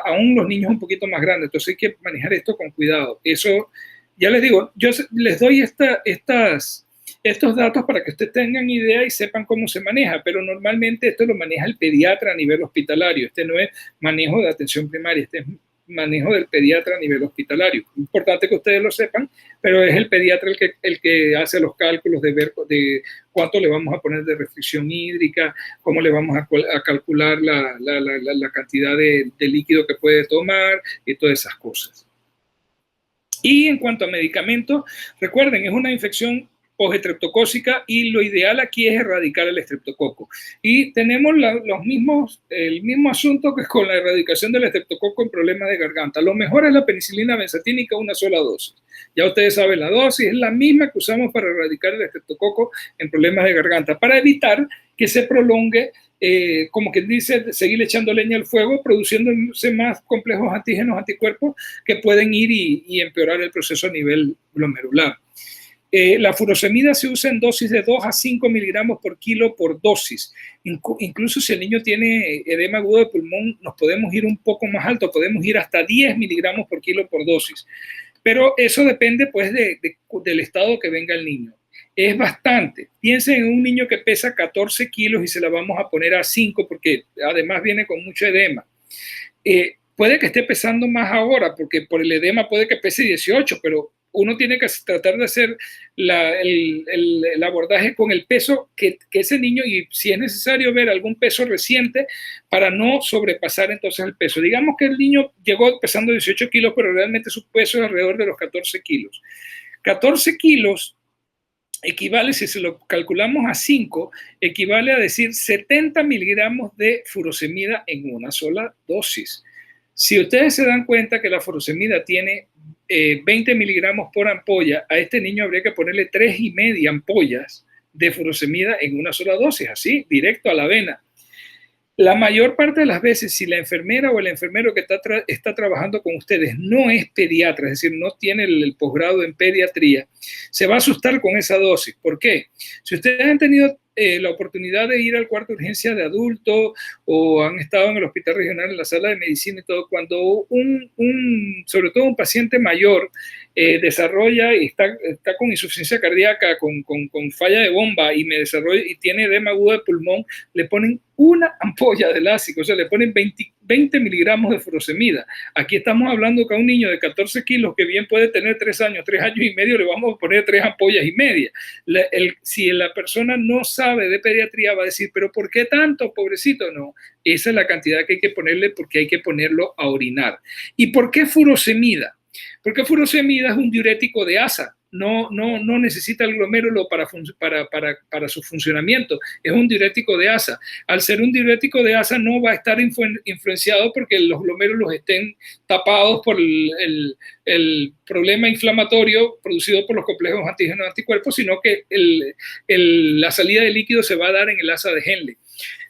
Aún los niños un poquito más grandes, entonces hay que manejar esto con cuidado. Eso, ya les digo, yo les doy estos datos para que ustedes tengan idea y sepan cómo se maneja, pero normalmente esto lo maneja el pediatra a nivel hospitalario. Este no es manejo de atención primaria, este es manejo del pediatra a nivel hospitalario. Importante que ustedes lo sepan, pero es el pediatra el que hace los cálculos de cuánto le vamos a poner de restricción hídrica, cómo le vamos a calcular la cantidad de líquido que puede tomar y todas esas cosas. Y en cuanto a medicamentos, recuerden, es una infección postestreptocócica, y lo ideal aquí es erradicar el estreptococo. Y tenemos el mismo asunto que con la erradicación del estreptococo en problemas de garganta. Lo mejor es la penicilina benzatínica, una sola dosis. Ya ustedes saben, la dosis es la misma que usamos para erradicar el estreptococo en problemas de garganta, para evitar que se prolongue, como quien dice, seguir echando leña al fuego, produciéndose más complejos antígenos, anticuerpos, que pueden ir y empeorar el proceso a nivel glomerular. La furosemida se usa en dosis de 2 a 5 miligramos por kilo por dosis. Incluso si el niño tiene edema agudo de pulmón, nos podemos ir un poco más alto, podemos ir hasta 10 miligramos por kilo por dosis. Pero eso depende pues del estado que venga el niño. Es bastante. Piensen en un niño que pesa 14 kilos y se la vamos a poner a 5 porque además viene con mucho edema. Puede que esté pesando más ahora porque por el edema puede que pese 18, pero uno tiene que tratar de hacer el abordaje con el peso que ese niño, y si es necesario ver algún peso reciente para no sobrepasar entonces el peso. Digamos que el niño llegó pesando 18 kilos, pero realmente su peso es alrededor de los 14 kilos. 14 kilos equivale, si se lo calculamos a 5, equivale a decir 70 miligramos de furosemida en una sola dosis. Si ustedes se dan cuenta que la furosemida tiene 20 miligramos por ampolla, a este niño habría que ponerle 3,5 ampollas de furosemida en una sola dosis, así, directo a la vena. La mayor parte de las veces, si la enfermera o el enfermero que está trabajando con ustedes no es pediatra, es decir, no tiene el posgrado en pediatría, se va a asustar con esa dosis. ¿Por qué? Si ustedes han tenido la oportunidad de ir al cuarto de urgencia de adulto o han estado en el hospital regional en la sala de medicina y todo, cuando sobre todo un paciente mayor desarrolla y está con insuficiencia cardíaca, con falla de bomba y tiene edema agudo de pulmón, le ponen una ampolla de lásico, o sea, le ponen 20 miligramos de furosemida. Aquí estamos hablando que a un niño de 14 kilos que bien puede tener 3 años y medio, le vamos a poner 3,5 ampollas. Si la persona no sabe de pediatría va a decir, pero ¿por qué tanto, pobrecito? No, esa es la cantidad que hay que ponerle porque hay que ponerlo a orinar. ¿Y por qué furosemida? Porque furosemida es un diurético de asa. No necesita el glomérulo para su funcionamiento, es un diurético de asa. Al ser un diurético de asa no va a estar influenciado porque los glomérulos estén tapados por el problema inflamatorio producido por los complejos antígenos anticuerpos, sino que la salida de líquido se va a dar en el asa de Henle.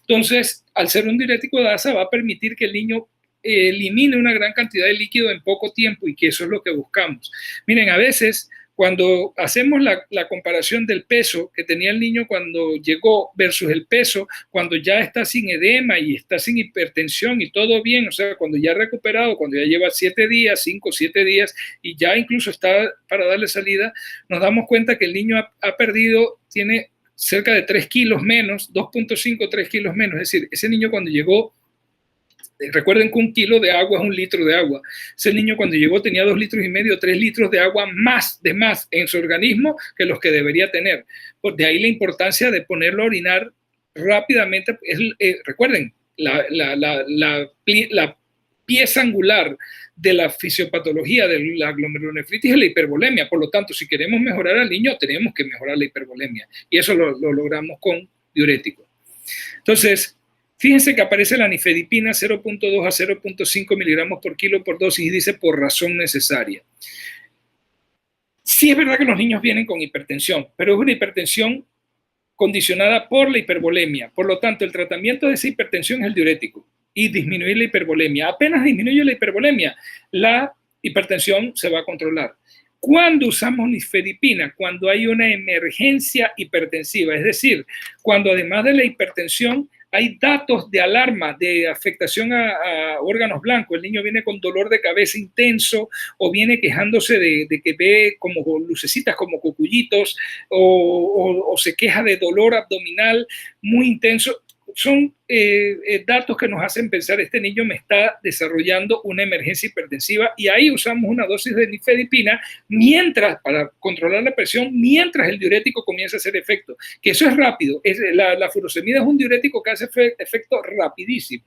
Entonces, al ser un diurético de asa va a permitir que el niño elimine una gran cantidad de líquido en poco tiempo, y que eso es lo que buscamos. Miren, a veces cuando hacemos la comparación del peso que tenía el niño cuando llegó versus el peso cuando ya está sin edema y está sin hipertensión y todo bien, o sea, cuando ya ha recuperado, cuando ya lleva 7 días, 5, 7 días y ya incluso está para darle salida, nos damos cuenta que el niño ha perdido, tiene cerca de 3 kilos menos, 2,5, 3 kilos menos. Es decir, ese niño cuando llegó, recuerden que 1 kilo de agua es 1 litro de agua. Ese niño cuando llegó tenía 2,5 litros, 3 litros de agua más en su organismo que los que debería tener. De ahí la importancia de ponerlo a orinar rápidamente. Recuerden, la pieza angular de la fisiopatología de la glomerulonefritis es la hipervolemia. Por lo tanto, si queremos mejorar al niño, tenemos que mejorar la hipervolemia. Y eso lo logramos con diuréticos. Entonces, fíjense que aparece la nifedipina 0,2 a 0,5 miligramos por kilo por dosis y dice por razón necesaria. Sí es verdad que los niños vienen con hipertensión, pero es una hipertensión condicionada por la hipervolemia. Por lo tanto, el tratamiento de esa hipertensión es el diurético y disminuir la hipervolemia. Apenas disminuye la hipervolemia, la hipertensión se va a controlar. ¿Cuándo usamos nifedipina? Cuando hay una emergencia hipertensiva, es decir, cuando además de la hipertensión hay datos de alarma de afectación a órganos blancos. El niño viene con dolor de cabeza intenso o viene quejándose de que ve como lucecitas, como cucullitos, o se queja de dolor abdominal muy intenso. Son datos que nos hacen pensar, este niño me está desarrollando una emergencia hipertensiva, y ahí usamos una dosis de nifedipina para controlar la presión, mientras el diurético comienza a hacer efecto, que eso es rápido. La furosemida es un diurético que hace efecto rapidísimo.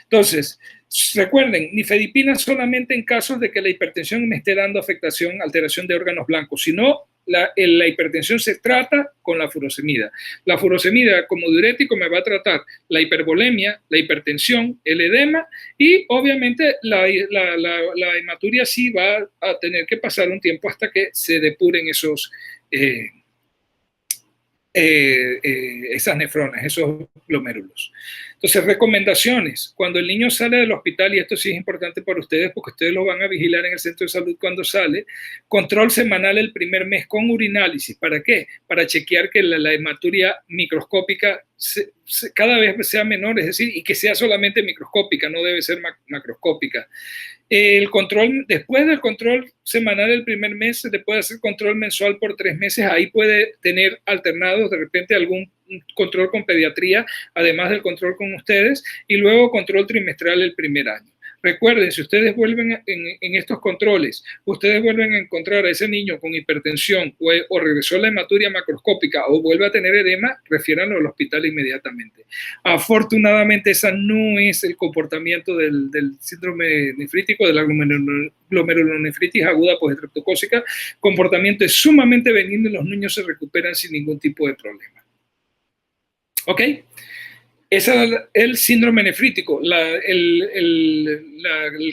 Entonces, Recuerden, nifedipina solamente en casos de que la hipertensión me esté dando afectación, alteración de órganos blancos. Si no, la hipertensión se trata con la furosemida. La furosemida como diurético me va a tratar la hipervolemia, la hipertensión, el edema y obviamente la hematuria sí va a tener que pasar un tiempo hasta que se depuren esas nefronas, esos glomérulos. Entonces, recomendaciones. Cuando el niño sale del hospital, y esto sí es importante para ustedes porque ustedes lo van a vigilar en el centro de salud cuando sale, control semanal el primer mes con urinálisis. ¿Para qué? Para chequear que la hematuria microscópica cada vez sea menor, es decir, y que sea solamente microscópica, no debe ser macroscópica. El control, después del control semanal del primer mes, se le puede hacer control mensual por 3 meses. Ahí puede tener alternados de repente algún control con pediatría, además del control con ustedes, y luego control trimestral el primer año. Recuerden, si ustedes vuelven en estos controles, ustedes vuelven a encontrar a ese niño con hipertensión o regresó la hematuria macroscópica o vuelve a tener edema, refiéranlo al hospital inmediatamente. Afortunadamente, ese no es el comportamiento del síndrome nefrítico, de la glomerulonefritis aguda postestreptocócica. Comportamiento es sumamente benigno y los niños se recuperan sin ningún tipo de problema. ¿Ok? Ese es el síndrome nefrítico. El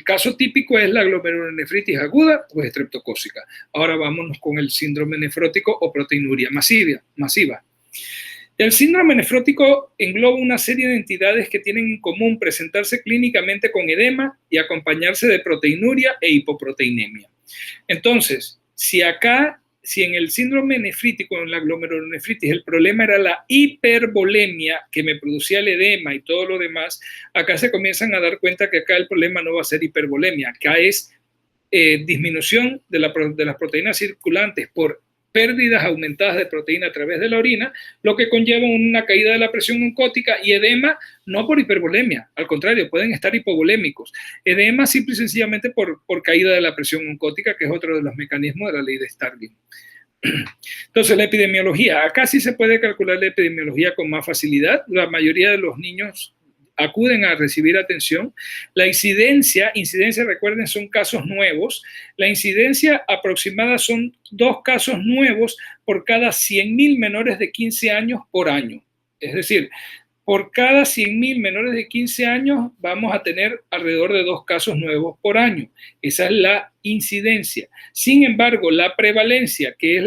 caso típico es la glomerulonefritis aguda o estreptocócica. Ahora vámonos con el síndrome nefrótico o proteinuria masiva. El síndrome nefrótico engloba una serie de entidades que tienen en común presentarse clínicamente con edema y acompañarse de proteinuria e hipoproteinemia. Entonces, si en el síndrome nefrítico, en la glomerulonefritis, el problema era la hipervolemia que me producía el edema y todo lo demás, acá se comienzan a dar cuenta que acá el problema no va a ser hipervolemia, acá es disminución de las proteínas circulantes por pérdidas aumentadas de proteína a través de la orina, lo que conlleva una caída de la presión oncótica y edema no por hipervolemia, al contrario, pueden estar hipovolémicos. Edema simple y sencillamente por caída de la presión oncótica, que es otro de los mecanismos de la ley de Starling. Entonces, la epidemiología. Acá sí se puede calcular la epidemiología con más facilidad. La mayoría de los niños acuden a recibir atención. La incidencia, recuerden, son casos nuevos. La incidencia aproximada son 2 casos nuevos por cada 100.000 menores de 15 años por año. Es decir, por cada 100.000 menores de 15 años vamos a tener alrededor de 2 casos nuevos por año. Esa es la incidencia. Sin embargo, la prevalencia, que es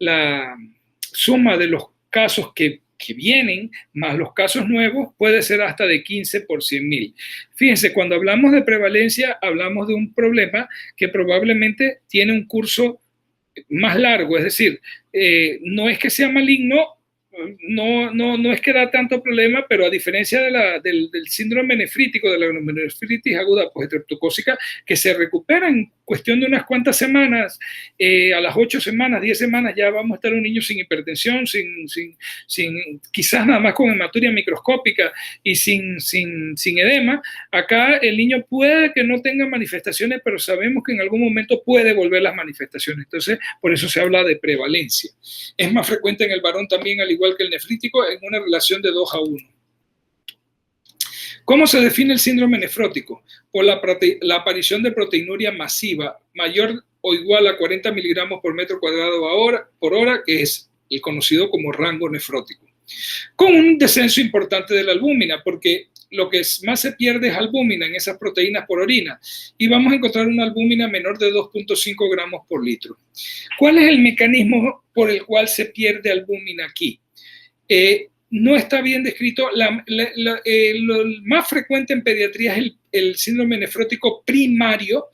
la suma de los casos que vienen, más los casos nuevos, puede ser hasta de 15 por 100.000. Fíjense, cuando hablamos de prevalencia, hablamos de un problema que probablemente tiene un curso más largo, es decir, no es que sea maligno, no es que da tanto problema, pero a diferencia del síndrome nefrítico, de la glomerulonefritis aguda postestreptocócica, que se recupera en cuestión de unas cuantas semanas, a las 8 semanas, 10 semanas, ya vamos a estar un niño sin hipertensión, quizás nada más con hematuria microscópica y sin edema. Acá el niño puede que no tenga manifestaciones, pero sabemos que en algún momento puede volver las manifestaciones. Entonces, por eso se habla de prevalencia. Es más frecuente en el varón también, al igual que el nefrítico, en una relación de 2 a 1. ¿Cómo se define el síndrome nefrótico? Por la aparición de proteinuria masiva mayor o igual a 40 miligramos por metro cuadrado por hora, que es el conocido como rango nefrótico. Con un descenso importante de la albúmina, porque lo que más se pierde es albúmina en esas proteínas por orina, y vamos a encontrar una albúmina menor de 2.5 gramos por litro. ¿Cuál es el mecanismo por el cual se pierde albúmina aquí? No está bien descrito. Lo más frecuente en pediatría es el síndrome nefrótico primario,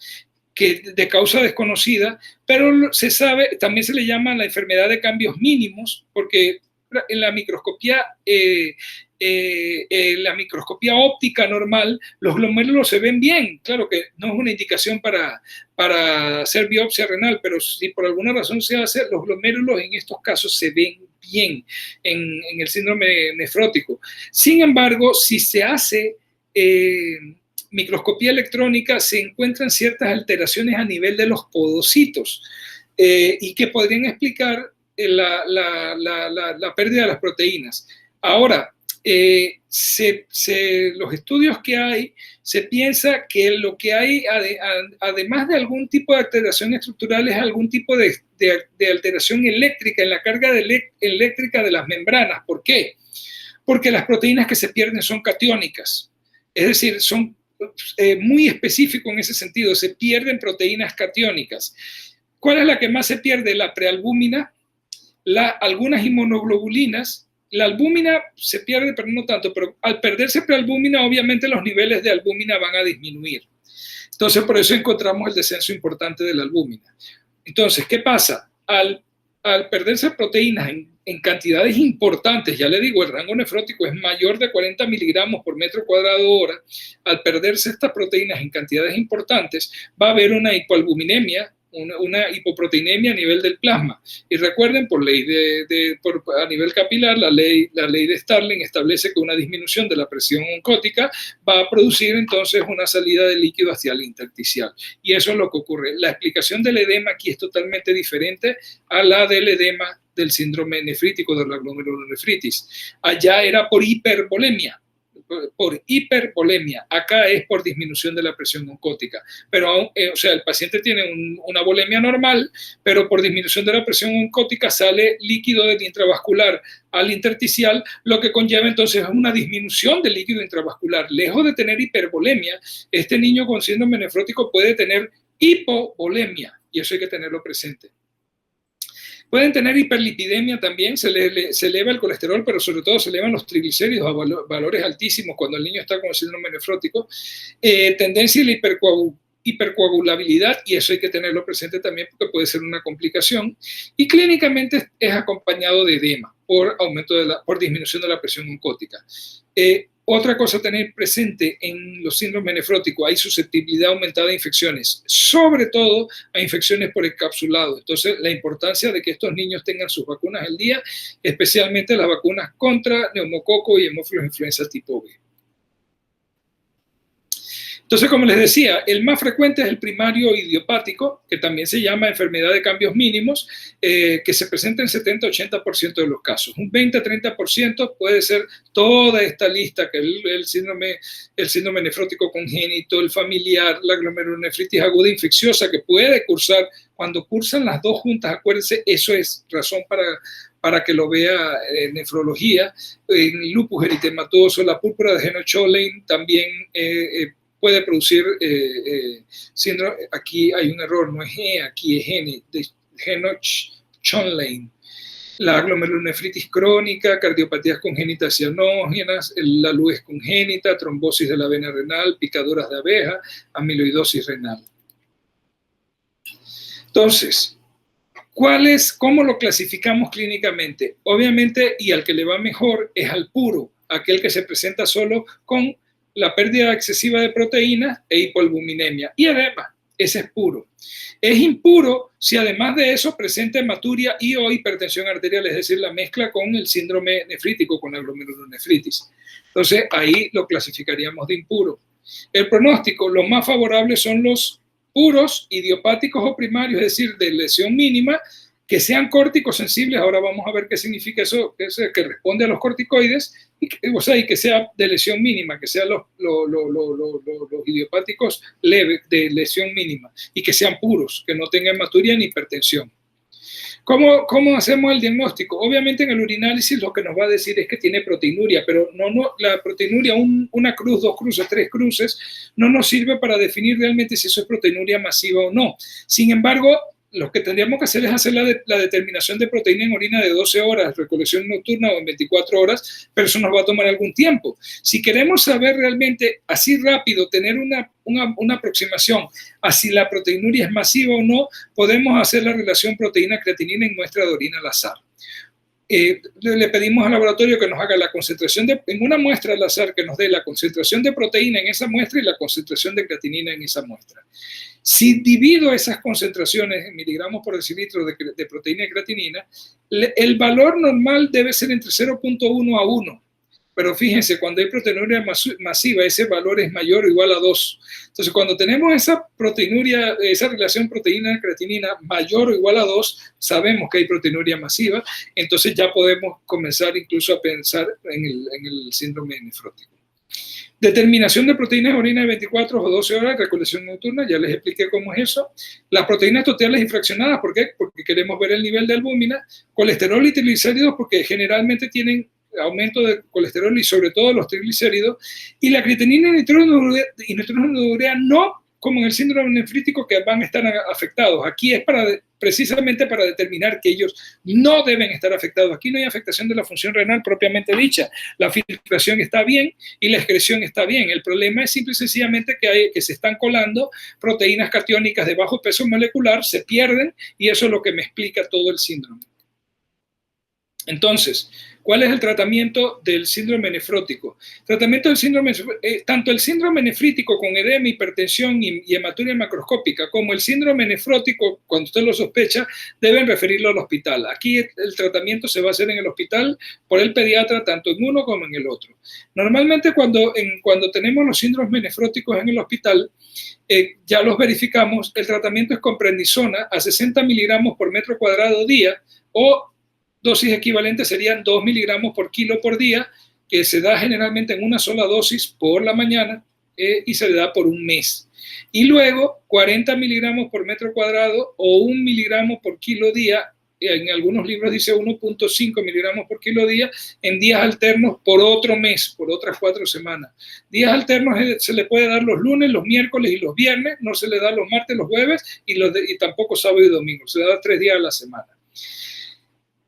que de causa desconocida, pero se sabe, también se le llama la enfermedad de cambios mínimos, porque en la microscopía óptica normal, los glomérulos se ven bien. Claro que no es una indicación para hacer biopsia renal, pero si por alguna razón se hace, los glomérulos en estos casos se ven bien en el síndrome nefrótico. Sin embargo, si se hace microscopía electrónica, se encuentran ciertas alteraciones a nivel de los podocitos y que podrían explicar la pérdida de las proteínas. Ahora, los estudios que hay, se piensa que lo que hay, además de algún tipo de alteración estructural, es algún tipo de alteración eléctrica en la carga eléctrica de las membranas. ¿Por qué? Porque las proteínas que se pierden son catiónicas, es decir, son muy específicos en ese sentido, se pierden proteínas catiónicas. ¿Cuál es la que más se pierde? La prealbúmina, algunas inmunoglobulinas. La albúmina se pierde, pero no tanto, pero al perderse prealbúmina, obviamente los niveles de albúmina van a disminuir. Entonces, por eso encontramos el descenso importante de la albúmina. Entonces, ¿qué pasa? Al perderse proteínas en cantidades importantes, ya le digo, el rango nefrótico es mayor de 40 miligramos por metro cuadrado hora, al perderse estas proteínas en cantidades importantes, va a haber una hipoalbuminemia, una hipoproteinemia a nivel del plasma. Y recuerden, por ley a nivel capilar, la ley de Starling establece que una disminución de la presión oncótica va a producir entonces una salida de líquido hacia el intersticial. Y eso es lo que ocurre. La explicación del edema aquí es totalmente diferente a la del edema del síndrome nefrítico, de la glomerulonefritis. Allá era por hipervolemia. Acá es por disminución de la presión oncótica, pero o sea, el paciente tiene una volemia normal, pero por disminución de la presión oncótica sale líquido del intravascular al intersticial, lo que conlleva entonces una disminución del líquido intravascular. Lejos de tener hipervolemia, este niño con síndrome nefrótico puede tener hipovolemia, y eso hay que tenerlo presente. Pueden tener hiperlipidemia también, se eleva el colesterol, pero sobre todo se elevan los triglicéridos a valores altísimos cuando el niño está con el síndrome nefrótico. Tendencia a la hipercoagulabilidad, y eso hay que tenerlo presente también porque puede ser una complicación. Y clínicamente es acompañado de edema por disminución de la presión oncótica. Otra cosa a tener presente en los síndromes nefróticos, hay susceptibilidad aumentada a infecciones, sobre todo a infecciones por encapsulado. Entonces, la importancia de que estos niños tengan sus vacunas al día, especialmente las vacunas contra neumococo y hemófilos influenza tipo B. Entonces, como les decía, el más frecuente es el primario idiopático, que también se llama enfermedad de cambios mínimos, que se presenta en 70-80% de los casos. Un 20-30% puede ser toda esta lista, que el síndrome nefrótico congénito, el familiar, la glomerulonefritis aguda infecciosa, que puede cursar. Cuando cursan las dos juntas, acuérdense, eso es razón para que lo vea en nefrología. En lupus eritematoso, la púrpura de Henoch-Schönlein también puede producir síndrome. Aquí hay un error, no es G, aquí es Henoch-Schönlein. La glomerulonefritis crónica, cardiopatías congénitas cianógenas, la luz congénita, trombosis de la vena renal, picaduras de abeja, amiloidosis renal. Entonces, ¿cómo lo clasificamos clínicamente? Obviamente, y al que le va mejor es al puro, aquel que se presenta solo con la pérdida excesiva de proteínas e hipoalbuminemia y edema. Ese es puro. Es impuro si además de eso presenta hematuria y o hipertensión arterial, es decir, la mezcla con el síndrome nefrítico, con la glomerulonefritis. Entonces, ahí lo clasificaríamos de impuro. El pronóstico, los más favorables son los puros, idiopáticos o primarios, es decir, de lesión mínima, que sean córticos sensibles. Ahora vamos a ver qué significa eso, que responde a los corticoides, y que sea de lesión mínima, que sean los idiopáticos leves de lesión mínima, y que sean puros, que no tengan hematuria ni hipertensión. ¿Cómo hacemos el diagnóstico? Obviamente en el urinálisis lo que nos va a decir es que tiene proteinuria, pero la proteinuria, una cruz, 2 cruces, 3 cruces, no nos sirve para definir realmente si eso es proteinuria masiva o no. Sin embargo, lo que tendríamos que hacer es hacer la determinación de proteína en orina de 12 horas, recolección nocturna o en 24 horas, pero eso nos va a tomar algún tiempo. Si queremos saber realmente así rápido, tener una aproximación a si la proteinuria es masiva o no, podemos hacer la relación proteína-creatinina en muestra de orina al azar. Le pedimos al laboratorio que nos haga la concentración en una muestra al azar, que nos dé la concentración de proteína en esa muestra y la concentración de creatinina en esa muestra. Si divido esas concentraciones en miligramos por decilitro de proteína y creatinina, el valor normal debe ser entre 0.1 a 1. Pero fíjense, cuando hay proteinuria masiva, ese valor es mayor o igual a 2. Entonces, cuando tenemos esa proteinuria, esa relación proteína-creatinina mayor o igual a 2, sabemos que hay proteinuria masiva, entonces ya podemos comenzar incluso a pensar en el síndrome nefrótico. Determinación de proteínas en orina de 24 o 12 horas, recolección nocturna, ya les expliqué cómo es eso. Las proteínas totales y fraccionadas, ¿por qué? Porque queremos ver el nivel de albúmina. Colesterol y triglicéridos, porque generalmente tienen aumento de colesterol y sobre todo los triglicéridos. Y la creatinina y nitrógeno de urea no como en el síndrome nefrítico que van a estar afectados. Aquí es precisamente para determinar que ellos no deben estar afectados. Aquí no hay afectación de la función renal propiamente dicha. La filtración está bien y la excreción está bien. El problema es simple y sencillamente que se están colando proteínas catiónicas de bajo peso molecular, se pierden y eso es lo que me explica todo el síndrome. Entonces, ¿cuál es el tratamiento del síndrome nefrótico? Tratamiento del síndrome, tanto el síndrome nefrítico con edema, hipertensión y hematuria macroscópica, como el síndrome nefrótico, cuando usted lo sospecha, deben referirlo al hospital. Aquí el tratamiento se va a hacer en el hospital por el pediatra, tanto en uno como en el otro. Normalmente cuando tenemos los síndromes nefróticos en el hospital, ya los verificamos, el tratamiento es con prednisona a 60 miligramos por metro cuadrado día o dosis equivalente serían 2 miligramos por kilo por día, que se da generalmente en una sola dosis por la mañana y se le da por un mes. Y luego 40 miligramos por metro cuadrado o 1 miligramo por kilo día, en algunos libros dice 1.5 miligramos por kilo día, en días alternos por otro mes, por otras 4 semanas. Días alternos se le puede dar los lunes, los miércoles y los viernes, no se le da los martes, los jueves y tampoco sábado y domingo, se le da 3 días a la semana.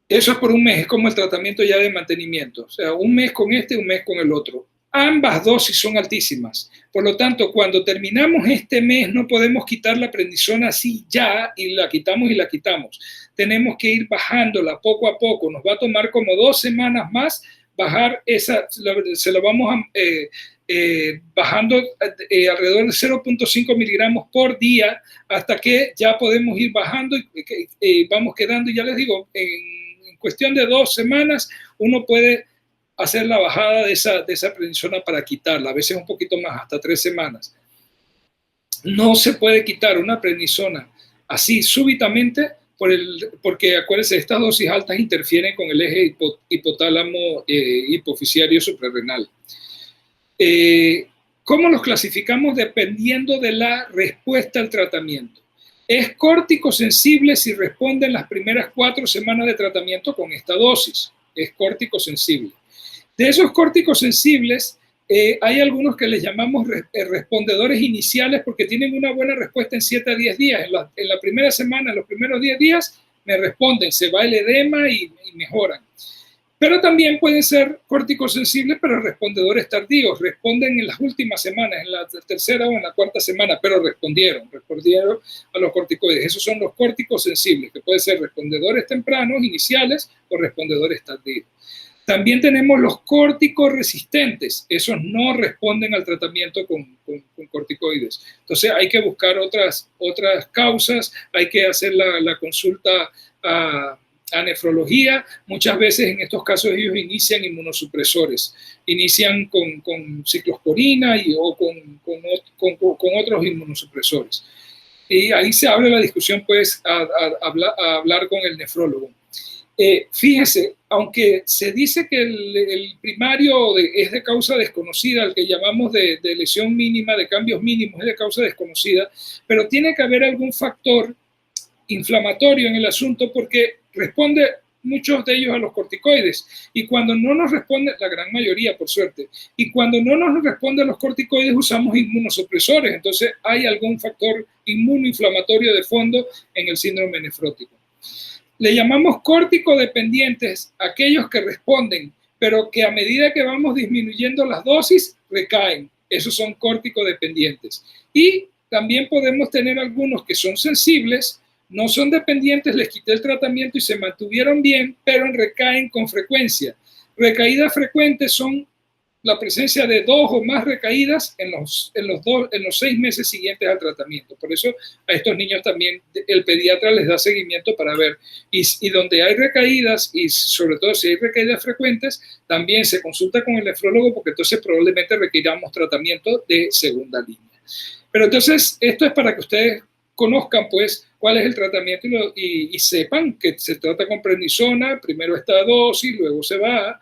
Eso es por un mes, es como el tratamiento ya de mantenimiento. O sea, un mes con este, un mes con el otro. Ambas dosis son altísimas. Por lo tanto, cuando terminamos este mes, no podemos quitar la prednisona así ya y la quitamos y la quitamos. Tenemos que ir bajándola poco a poco. Nos va a tomar como 2 semanas más bajar esa, se la vamos bajando alrededor de 0.5 miligramos por día hasta que ya podemos ir bajando y vamos quedando, ya les digo, en cuestión de 2 semanas uno puede hacer la bajada de esa prednisona para quitarla, a veces un poquito más, hasta 3 semanas. No se puede quitar una prednisona así súbitamente porque acuérdense, estas dosis altas interfieren con el eje hipotálamo hipoficiario suprarrenal. ¿Cómo los clasificamos? Dependiendo de la respuesta al tratamiento. Es córtico sensible si responde en las primeras 4 semanas de tratamiento con esta dosis. Es córtico sensible. De esos córticos sensibles, hay algunos que les llamamos respondedores iniciales porque tienen una buena respuesta en 7 a 10 días. En la primera semana, en los primeros 10 días, me responden, se va el edema y mejoran. Pero también pueden ser córticos sensibles, pero respondedores tardíos. Responden en las últimas semanas, en la tercera o en la 4ª semana, pero respondieron a los corticoides. Esos son los córticos sensibles, que pueden ser respondedores tempranos, iniciales, o respondedores tardíos. También tenemos los córticos resistentes. Esos no responden al tratamiento con corticoides. Entonces hay que buscar otras causas, hay que hacer la consulta a nefrología. Muchas veces en estos casos ellos inician inmunosupresores, inician con ciclosporina o con otros inmunosupresores. Y ahí se abre la discusión, pues, a hablar con el nefrólogo. Fíjese, aunque se dice que el primario es de causa desconocida, el que llamamos de lesión mínima, de cambios mínimos, es de causa desconocida, pero tiene que haber algún factor inflamatorio en el asunto porque responde muchos de ellos a los corticoides y cuando no nos responde, la gran mayoría por suerte, y cuando no nos responde a los corticoides usamos inmunosupresores, entonces hay algún factor inmunoinflamatorio de fondo en el síndrome nefrótico. Le llamamos córtico-dependientes aquellos que responden, pero que a medida que vamos disminuyendo las dosis, recaen. Esos son córtico-dependientes. Y también podemos tener algunos que son sensibles, no son dependientes, les quité el tratamiento y se mantuvieron bien, pero recaen con frecuencia. Recaídas frecuentes son la presencia de 2 o más recaídas en los 6 meses siguientes al tratamiento. Por eso a estos niños también el pediatra les da seguimiento para ver. Y donde hay recaídas, y sobre todo si hay recaídas frecuentes, también se consulta con el nefrólogo, porque entonces probablemente requiramos tratamiento de segunda línea. Pero entonces esto es para que ustedes conozcan pues cuál es el tratamiento y sepan que se trata con prednisona, primero esta dosis, luego se va.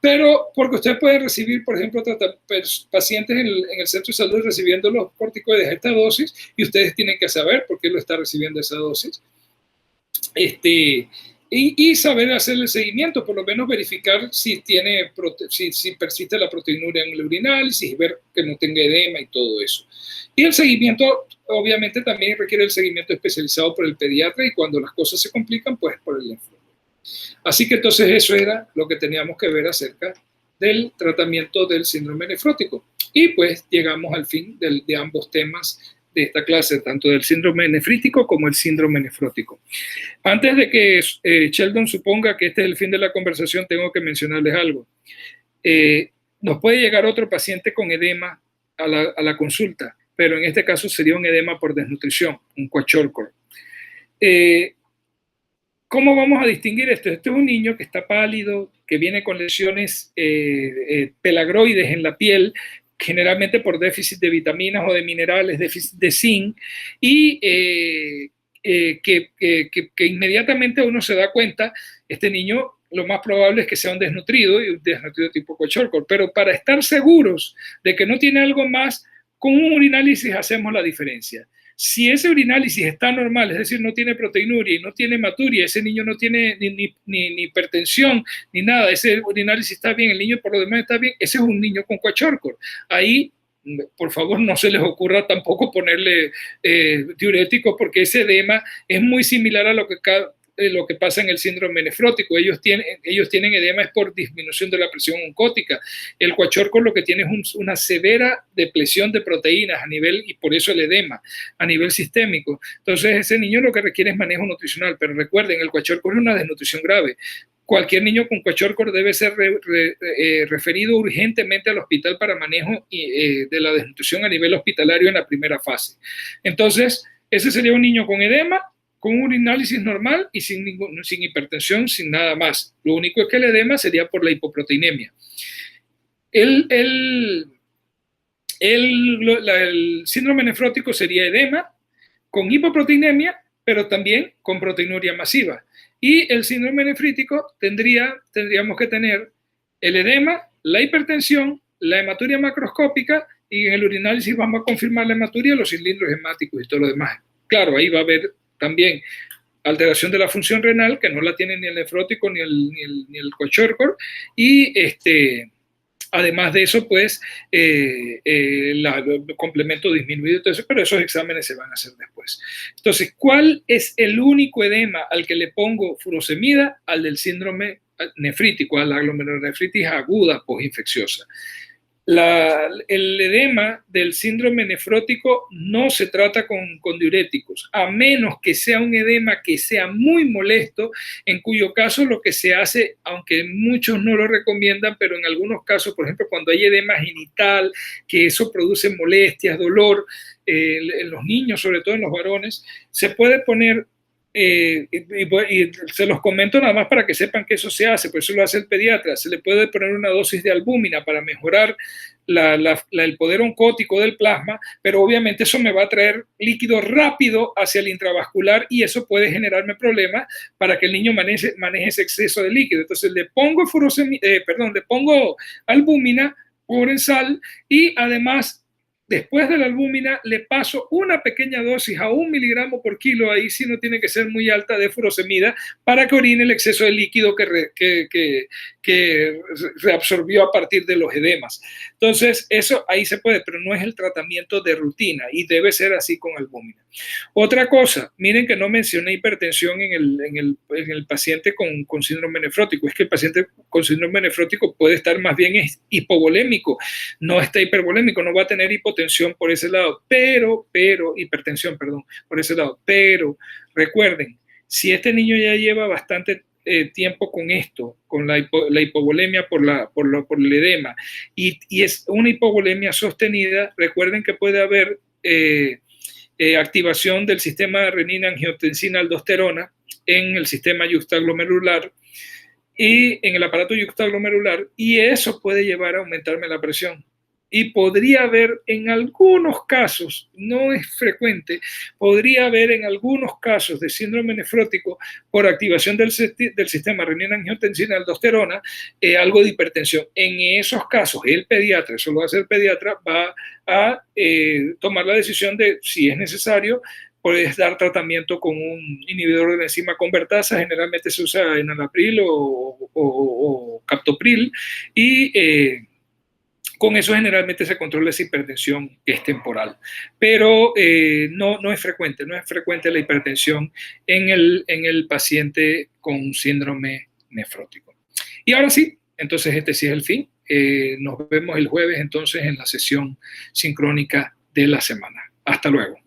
Pero porque ustedes pueden recibir, por ejemplo, pacientes en el centro de salud recibiendo los corticoides a esta dosis, y ustedes tienen que saber por qué lo está recibiendo esa dosis. Y saber hacer el seguimiento, por lo menos verificar si persiste la proteinuria en el urinálisis, y ver que no tenga edema y todo eso. Y el seguimiento, obviamente, también requiere el seguimiento especializado por el pediatra, y cuando las cosas se complican, pues por el nefrólogo. Así que entonces eso era lo que teníamos que ver acerca del tratamiento del síndrome nefrótico. Y pues llegamos al fin de ambos temas de esta clase, tanto del síndrome nefrítico como el síndrome nefrótico. Antes de que Sheldon suponga que este es el fin de la conversación, tengo que mencionarles algo. Nos puede llegar otro paciente con edema a la consulta, pero en este caso sería un edema por desnutrición, un kwashiorkor. ¿Cómo vamos a distinguir esto? Este es un niño que está pálido, que viene con lesiones pelagroides en la piel, generalmente por déficit de vitaminas o de minerales, déficit de zinc, y que inmediatamente uno se da cuenta, este niño lo más probable es que sea un desnutrido, y un desnutrido tipo kwashiorkor, pero para estar seguros de que no tiene algo más, con un urinálisis hacemos la diferencia. Si ese urinálisis está normal, es decir, no tiene proteinuria y no tiene hematuria, ese niño no tiene ni hipertensión ni nada, ese urinálisis está bien, el niño por lo demás está bien, ese es un niño con kwashiorkor. Ahí, por favor, no se les ocurra tampoco ponerle diuréticos, porque ese edema es muy similar a lo que pasa en el síndrome nefrótico. Ellos tienen edema es por disminución de la presión oncótica. El kwashiorkor lo que tiene es una severa depresión de proteínas a nivel, y por eso el edema, a nivel sistémico. Entonces ese niño lo que requiere es manejo nutricional, pero recuerden, el kwashiorkor es una desnutrición grave. Cualquier niño con kwashiorkor debe ser referido urgentemente al hospital para manejo de la desnutrición a nivel hospitalario en la primera fase. Entonces, ese sería un niño con edema, con un urinálisis normal y sin hipertensión, sin nada más. Lo único es que el edema sería por la hipoproteinemia. El síndrome nefrótico sería edema con hipoproteinemia, pero también con proteinuria masiva. Y el síndrome nefrítico tendríamos que tener el edema, la hipertensión, la hematuria macroscópica, y en el urinálisis vamos a confirmar la hematuria, los cilindros hemáticos y todo lo demás. Claro, ahí va a haber también alteración de la función renal, que no la tiene ni el nefrótico ni el kwashiorkor, y además de eso, pues, el complemento disminuido, pero esos exámenes se van a hacer después. Entonces, ¿cuál es el único edema al que le pongo furosemida? Al del síndrome nefrítico, a la glomerulonefritis aguda postinfecciosa. El edema del síndrome nefrótico no se trata con diuréticos, a menos que sea un edema que sea muy molesto, en cuyo caso lo que se hace, aunque muchos no lo recomiendan, pero en algunos casos, por ejemplo, cuando hay edema genital, que eso produce molestias, dolor, en los niños, sobre todo en los varones, se puede poner, y se los comento nada más para que sepan que eso se hace, por eso lo hace el pediatra, se le puede poner una dosis de albúmina para mejorar el poder oncótico del plasma, pero obviamente eso me va a traer líquido rápido hacia el intravascular, y eso puede generarme problemas para que el niño maneje ese exceso de líquido. Entonces le pongo albúmina por sal, y además, después de la albúmina, le paso una pequeña dosis a 1 miligramo por kilo, ahí sí no tiene que ser muy alta, de furosemida, para que orine el exceso de líquido que reabsorbió a partir de los edemas. Entonces, eso ahí se puede, pero no es el tratamiento de rutina, y debe ser así con albúmina. Otra cosa, miren que no mencioné hipertensión en el paciente con síndrome nefrótico. Es que el paciente con síndrome nefrótico puede estar más bien hipovolémico, no está hipervolémico, no va a tener hipotensión por ese lado, hipertensión, perdón, por ese lado. Pero recuerden, si este niño ya lleva bastante tiempo con esto, con la hipovolemia por el edema, y es una hipovolemia sostenida, recuerden que puede haber activación del sistema renina-angiotensina-aldosterona en el sistema yuxtaglomerular y en el aparato yuxtaglomerular, y eso puede llevar a aumentarme la presión. Y podría haber en algunos casos, no es frecuente, podría haber en algunos casos de síndrome nefrótico por activación del sistema renina-angiotensina-aldosterona algo de hipertensión. En esos casos, el pediatra, eso lo hace el pediatra, va a tomar la decisión de si es necesario. Puedes dar tratamiento con un inhibidor de la enzima convertasa, generalmente se usa enalapril o captopril, y con eso generalmente se controla esa hipertensión que es temporal, pero no es frecuente, no es frecuente la hipertensión en el paciente con síndrome nefrótico. Y ahora sí, entonces este sí es el fin. Nos vemos el jueves entonces en la sesión sincrónica de la semana. Hasta luego.